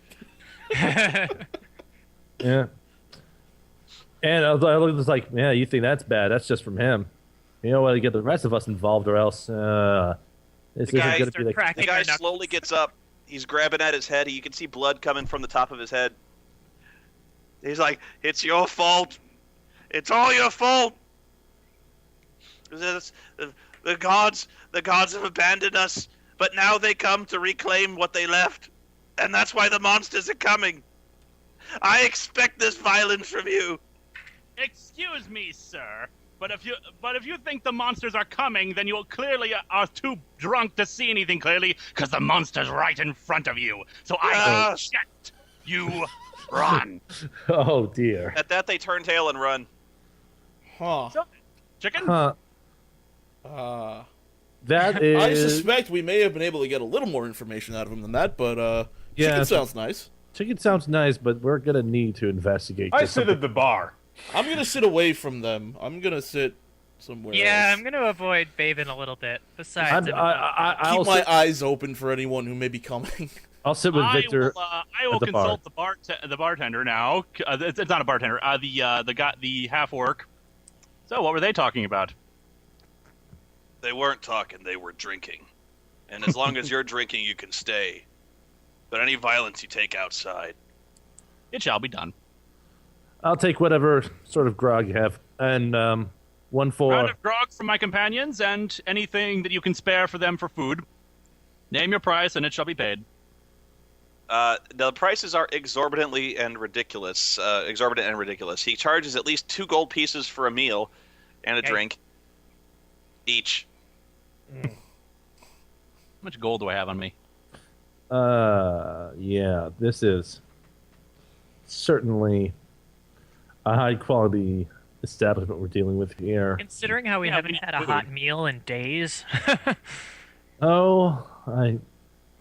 Yeah. And I look at this like, yeah, you think that's bad? That's just from him. You know what? To get the rest of us involved, or else this isn't guy- going to be like. cracking The guy my knuckles. slowly gets up. He's grabbing at his head. You can see blood coming from the top of his head. He's like, "It's your fault. It's all your fault. The gods have abandoned us, but now they come to reclaim what they left, and that's why the monsters are coming. I expect this violence from you." Excuse me, sir. But if you think the monsters are coming, then you clearly are too drunk to see anything clearly, because the monster's right in front of you. So I suggest you run. Oh dear. At that, they turn tail and run. Huh. Chicken? Huh. That I is. suspect we may have been able to get a little more information out of him than that, but Yeah, chicken so- sounds nice. Chicken sounds nice, but we're gonna need to investigate. I just sit something- at the bar. I'm gonna sit away from them. I'm gonna sit somewhere Yeah, else. I'm gonna avoid Babin a little bit. Besides, I'll Keep my sit, eyes open for anyone who may be coming. I'll sit with Victor. I will at the bar. consult the bartender now. It's not a bartender. The half orc. So what were they talking about? They weren't talking. They were drinking. And as long as you're drinking, you can stay. But any violence you take outside. It shall be done. I'll take whatever sort of grog you have, and one for. Round of grog from my companions, and anything that you can spare for them for food. Name your price, and it shall be paid. The prices are exorbitant and ridiculous. He charges at least 2 gold pieces for a meal and a Okay. drink each. How much gold do I have on me? Yeah, this is certainly a high quality establishment we're dealing with here. considering how we Yeah, haven't we had a need hot food. meal in days. Oh, I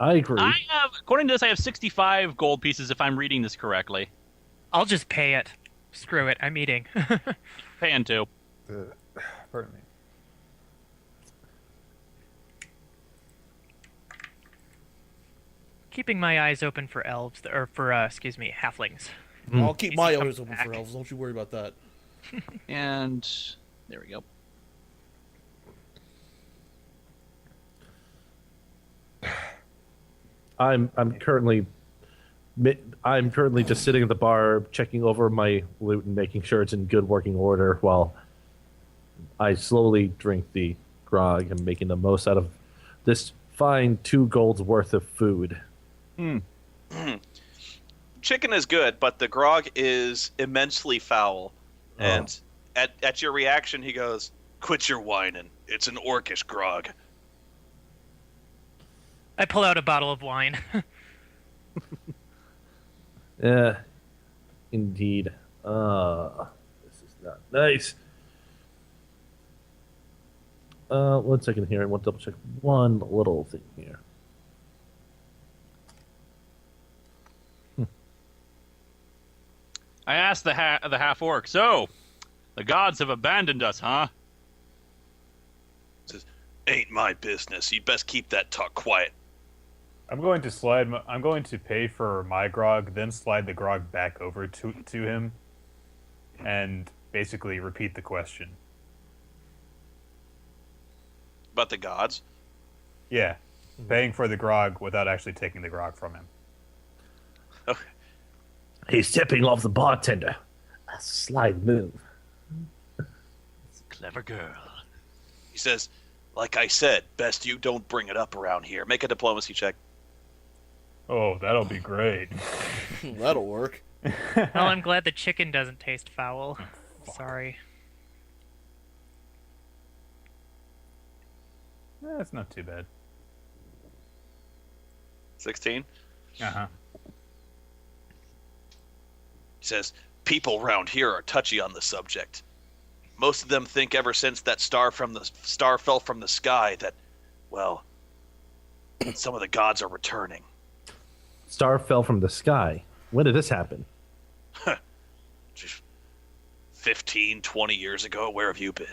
agree. I have, according to this, I have 65 gold pieces if I'm reading this correctly. I'll just pay it. Screw it. I'm eating. Paying two. Pardon me. Keeping my eyes open for elves, or for halflings. I'll keep my Easy eyes come open back. for elves. Don't you worry about that. And there we go. I'm currently just sitting at the bar, checking over my loot and making sure it's in good working order, while I slowly drink the grog and making the most out of this fine 2 gold's worth of food. Chicken is good, but the grog is immensely foul. And at your reaction, he goes, "Quit your whining. It's an orcish grog." I pull out a bottle of wine. Yeah, indeed. This is not nice. 1 second here. I want to double check one little thing here. I asked the half orc. So, the gods have abandoned us, huh? Says, "Ain't my business. You'd best keep that talk quiet." I'm going to pay for my grog, then slide the grog back over to him, and basically repeat the question. But the gods? Yeah, paying for the grog without actually taking the grog from him. Okay. He's tipping off the bartender. A slight move. Clever girl. He says, "Like I said, best you don't bring it up around here. Make a diplomacy check." Oh, that'll be great. That'll work. Well, I'm glad the chicken doesn't taste foul. Sorry. That's not too bad. 16? Uh-huh. He says, "People round here are touchy on the subject. Most of them think ever since that star fell from the sky that, well, some of the gods are returning." Star fell from the sky. When did this happen? 15, 20 years ago. Where have you been?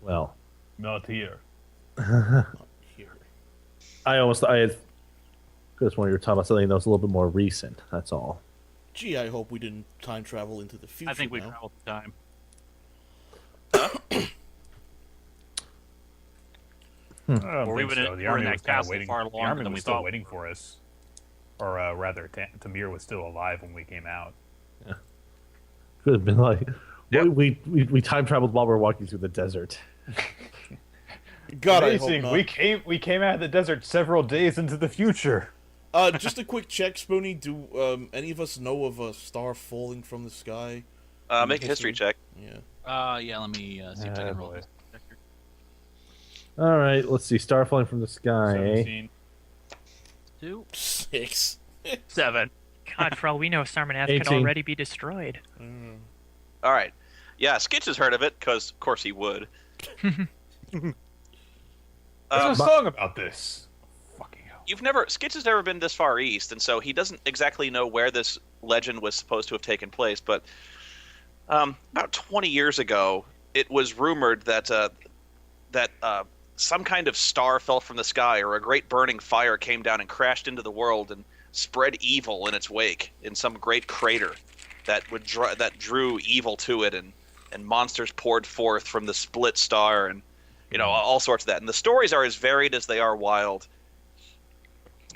Well, Not here. Here. I Just when you're talking about something that was a little bit more recent. That's all. Gee, I hope we didn't time travel into the future. I think we now. traveled through time. I don't Or we think would- so. The we're in army that was kind of castle waiting. far The longer army than was we still thought. waiting for us, or rather, Tamir was still alive when we came out. Could have been like, Yep. we time traveled while we were walking through the desert. God, I hope Amazing! not. We came out of the desert several days into the future. Just a quick check, Spoony. Do any of us know of a star falling from the sky? Make a history check. Yeah. Yeah, let me see if I can roll boy. this. All right, let's see. Star falling from the sky. 17. 2, 6. 7. God, for all we know, Sarmanath could 18. already be destroyed. All right. Yeah, Skitch has heard of it, because, of course, he would. There's a song about this. Fucking hell. Skitch has never been this far east, and so he doesn't exactly know where this legend was supposed to have taken place, but about 20 years ago, it was rumored that some kind of star fell from the sky, or a great burning fire came down and crashed into the world and spread evil in its wake in some great crater that drew evil to it, and monsters poured forth from the split star, and all sorts of that. And the stories are as varied as they are wild.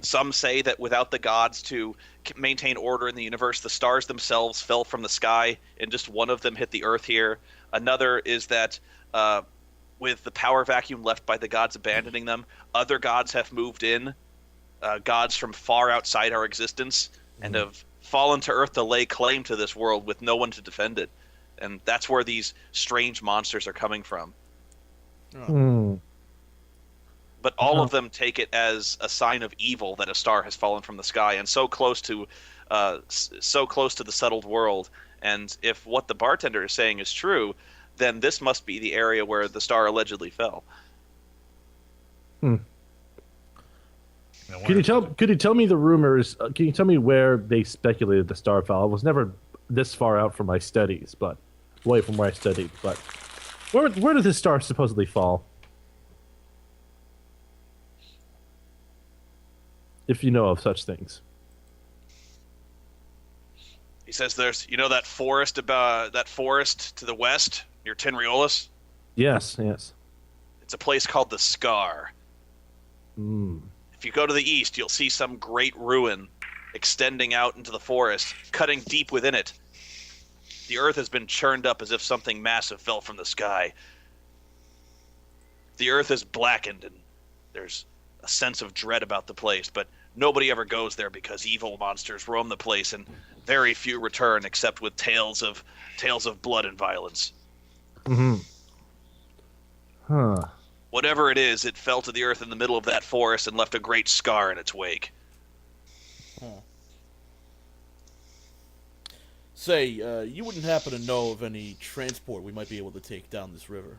Some say that without the gods to maintain order in the universe, the stars themselves fell from the sky, and just one of them hit the earth here. Another is that with the power vacuum left by the gods abandoning them, other gods have moved in, gods from far outside our existence, and have fallen to earth to lay claim to this world with no one to defend it. And that's where these strange monsters are coming from. Hmm. But all of them take it as a sign of evil that a star has fallen from the sky, and so close to the settled world. And if what the bartender is saying is true, then this must be the area where the star allegedly fell. Hmm. Could you tell me the rumors? Can you tell me where they speculated the star fell? I was never this far out from my studies, but away from where I studied. But where did this star supposedly fall? If you know of such things. He says there's, that forest to the west near Tinriolus? Yes. It's a place called the Scar. Hmm. If you go to the east, you'll see some great ruin extending out into the forest, cutting deep within it. The earth has been churned up as if something massive fell from the sky. The earth is blackened, and there's a sense of dread about the place, but nobody ever goes there because evil monsters roam the place, and very few return except with tales of blood and violence. Mm-hmm. Huh. Whatever it is, it fell to the earth in the middle of that forest and left a great scar in its wake. Say, you wouldn't happen to know of any transport we might be able to take down this river?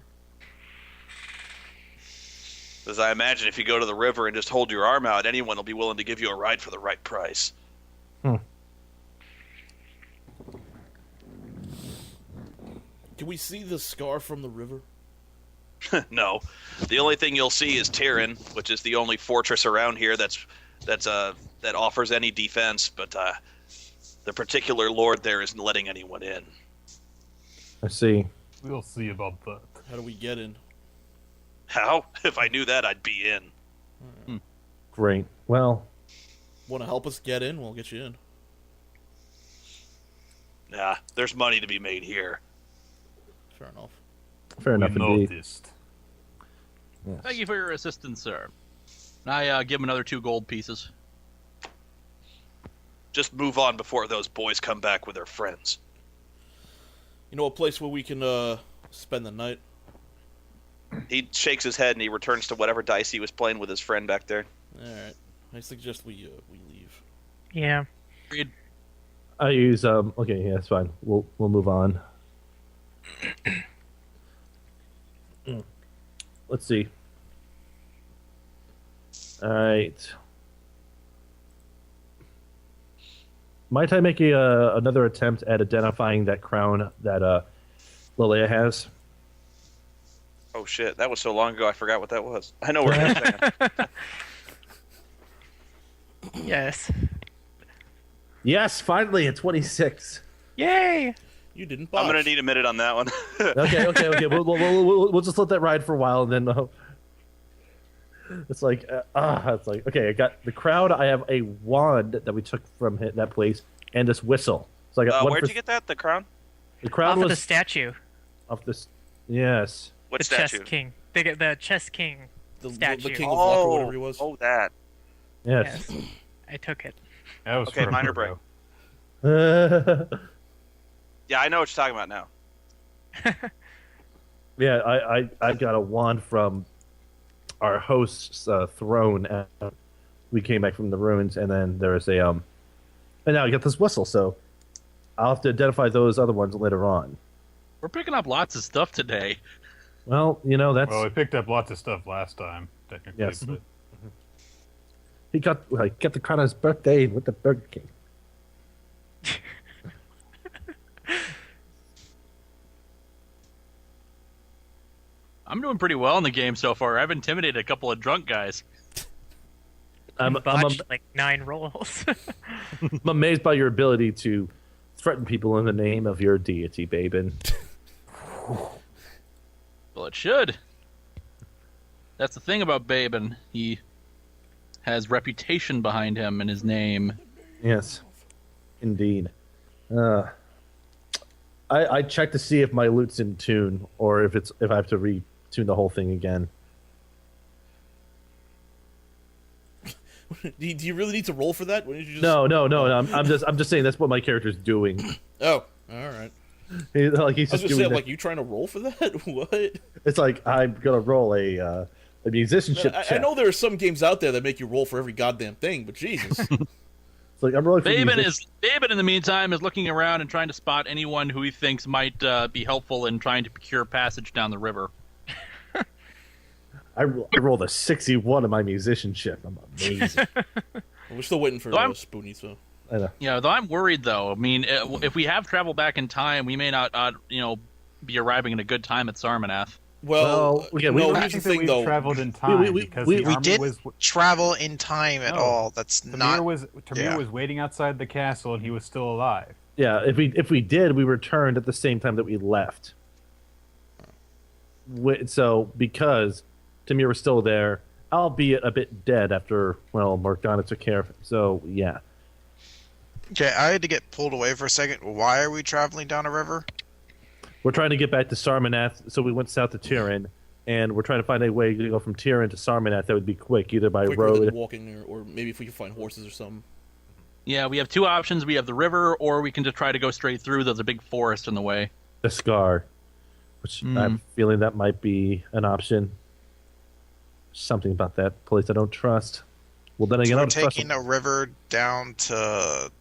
As I imagine, if you go to the river and just hold your arm out, anyone will be willing to give you a ride for the right price. Hmm. Can we see the scar from the river? No. The only thing you'll see is Tyrion, which is the only fortress around here that offers any defense, but the particular lord there isn't letting anyone in. I see. We'll see about that. How do we get in? How? If I knew that, I'd be in. Great. Well, Want to help us get in? We'll get you in. Nah, there's money to be made here. Fair enough. fair enough We indeed. noticed. Yes. Thank you for your assistance, sir. I give him another 2 gold pieces. Just move on before those boys come back with their friends. You know a place where we can spend the night? He shakes his head and he returns to whatever dice he was playing with his friend back there. All right. I suggest we leave. Yeah. Agreed. I use okay, yeah, that's fine. We'll move on. Let's see. All right. Might I make another attempt at identifying that crown that Lilia has? Oh shit, that was so long ago I forgot what that was. I know where it is. Hang on. Yes. Yes, finally, at 26. Yay! You didn't botch. I'm gonna need a minute on that one. Okay. We'll just let that ride for a while, and then it's like, okay. I got the crowd. I have a wand that we took from that place, and this whistle. So I got one. Where'd you get that? The crown? The crown Off was of the statue. off this. Yes. What The statue? chess king. The chess king the statue. king of luck or whatever he was. Oh, that. Yes. Yes. I took it. That was Okay, forever minor break. ago. Yeah, I know what you're talking about now. Yeah, I got a wand from our host's throne. We came back from the ruins, and then there's and now I got this whistle. So I'll have to identify those other ones later on. We're picking up lots of stuff today. Well, that's Well, we picked up lots of stuff last time, technically. Yes. But he got the crown on his birthday with the Burger King. I'm doing pretty well in the game so far. I've intimidated a couple of drunk guys. I'm Botched like 9 rolls. I'm amazed by your ability to threaten people in the name of your deity, Babin. Well, it should. That's the thing about Babin. He has reputation behind him and his name. Yes, indeed. I checked to see if my loot's in tune or if I have to retune the whole thing again. Do you really need to roll for that? Why don't you just... No. I'm just saying that's what my character's doing. Oh, all right. He's I was just gonna doing say, that. like, you trying to roll for that? What? It's like I'm gonna roll a musicianship Man, I check. know there are some games out there that make you roll for every goddamn thing, but Jesus. It's like I'm rolling for Babin in the meantime is looking around and trying to spot anyone who he thinks might be helpful in trying to procure passage down the river. I rolled a 61 in my musicianship. I'm amazing. We're still waiting for Spoony, so... I know. Yeah, though I'm worried though. I mean, if we have travel back in time, we may not, be arriving at a good time at Sarmanath. Well, okay, no, I here's the think that thing, we've though. traveled in time because the We army didn't was travel in time at No. all. That's not. Tamir was waiting outside the castle and he was still alive. Yeah, if we did, we returned at the same time that we left. So because Tamir was still there, albeit a bit dead after Morgana took care of him. So yeah. Okay, I had to get pulled away for a second. Why are we traveling down a river? We're trying to get back to Sarmanath, so we went south to Tyrion, and we're trying to find a way to go from Tyrion to Sarmanath that would be quick, either by Quicker road. than walking, or maybe if we can find horses or something. Yeah, we have two options. We have the river, or we can just try to go straight through. There's a big forest in the way. The Scar, which I'm feeling that might be an option. Something about that place I don't trust. Well, then again, So I we're don't trust taking a river down to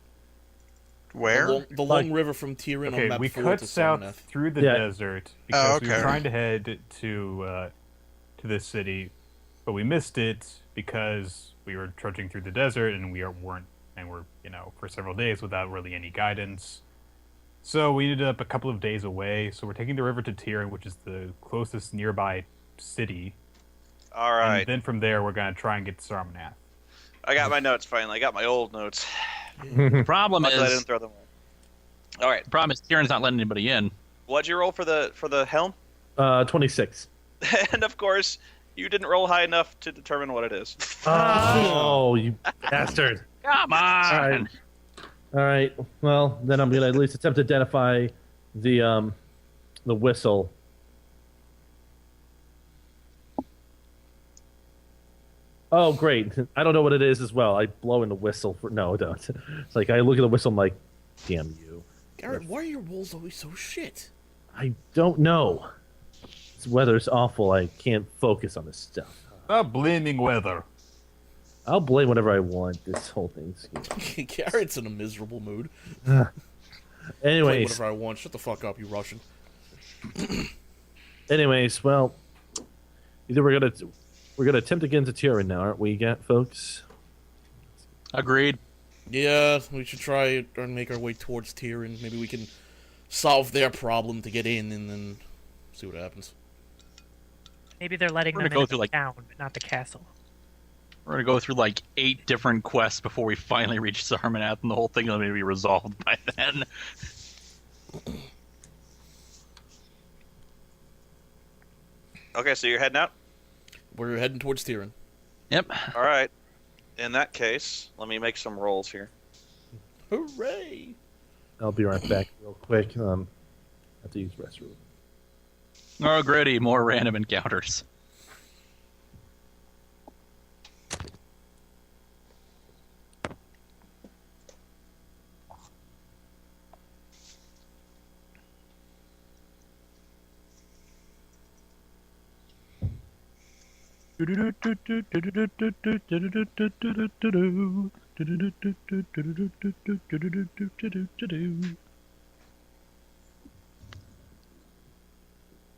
where? The long river from Tyrion on Okay, map we 4 cut to south Sarmanath. through the Yeah. desert because we were okay. trying to head to this city, but we missed it because we were trudging through the desert and we're for several days without really any guidance. So we ended up a couple of days away. So we're taking the river to Tyrion, which is the closest nearby city. All right. And then from there, we're gonna try and get to Sarmanath. I got my notes finally. I got my old notes. The problem Luckily, I didn't is, throw them away. All right. Tyrion's not letting anybody in. What'd you roll for the helm? 26. And of course, you didn't roll high enough to determine what it is. Oh, you bastard! Come on! All right. Well, then I'm gonna at least attempt to identify the whistle. Oh, great! I don't know what it is as well. I blow in the whistle for no, I don't. It's like I look at the whistle. I'm like, damn you! Garrett, why are your rolls always so shit? I don't know. This weather's awful. I can't focus on this stuff. Stop blaming weather. I'll blame whatever I want. This whole thing's. Garrett's in a miserable mood. Play Anyways, whatever I want. Shut the fuck up, you Russian. anyways, well, either we're gonna attempt to get into Tyrion now, aren't we, folks? Agreed. Yeah, we should try and make our way towards Tyrion. Maybe we can solve their problem to get in, and then see what happens. Maybe they're letting We're them gonna go into through, the like- town, but not the castle. We're gonna go through like 8 different quests before we finally reach Sarmanath, and the whole thing will be resolved by then. Okay, so you're heading out? We're heading towards Tyrion. Yep. All right. In that case, let me make some rolls here. Hooray! I'll be right back real quick. I have to use the restroom. Oh, gritty, more random encounters.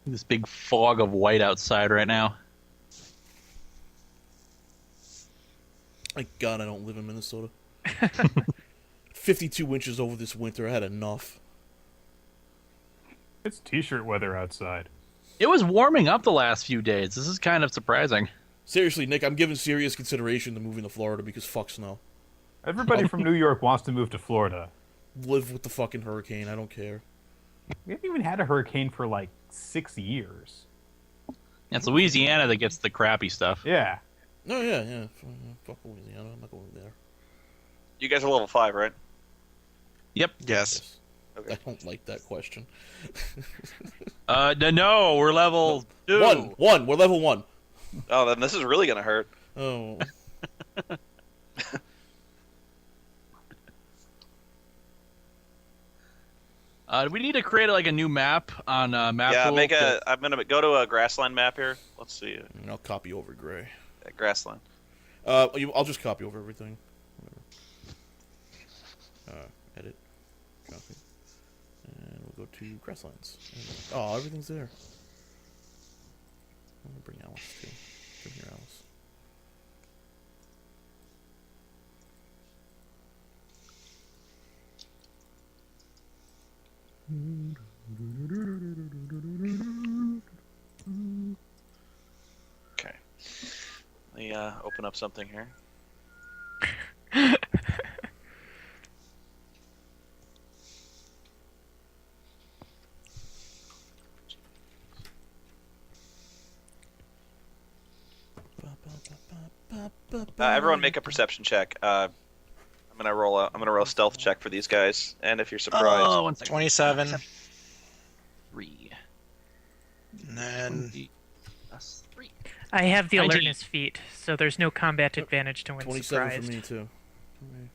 This big fog of white outside right now. Thank God I don't live in Minnesota. 52 inches over this winter. I had enough. It's t-shirt weather outside. It was warming up the last few days. This is kind of surprising. Seriously, Nick, I'm giving serious consideration to moving to Florida because fuck snow. Everybody from New York wants to move to Florida. Live with the fucking hurricane. I don't care. We haven't even had a hurricane for like 6 years. It's Louisiana that gets the crappy stuff. Yeah. No, yeah. Fuck Louisiana. I'm not going there. You guys are level 5, right? Yep. Yes. Okay. I don't like that question. No, we're level 2. One. We're level 1. Oh, then this is really gonna hurt. Oh. Do we need to create like a new map on map Yeah, tool? I'm gonna go to a grassland map here. Let's see. And I'll copy over Gray. Grassland. I'll just copy over everything. Edit. Copy. And we'll go to Grasslands. Oh, everything's there. I'm gonna bring Alice too. Come here, Alice. Okay. Let me open up something here. Everyone, make a perception check. I'm gonna roll a stealth check for these guys, and if you're surprised, Oh, 1 second. 27. 3. And then 3. I have the 19. alertness feat, so there's no combat advantage to win 27 surprised. for me too. Okay.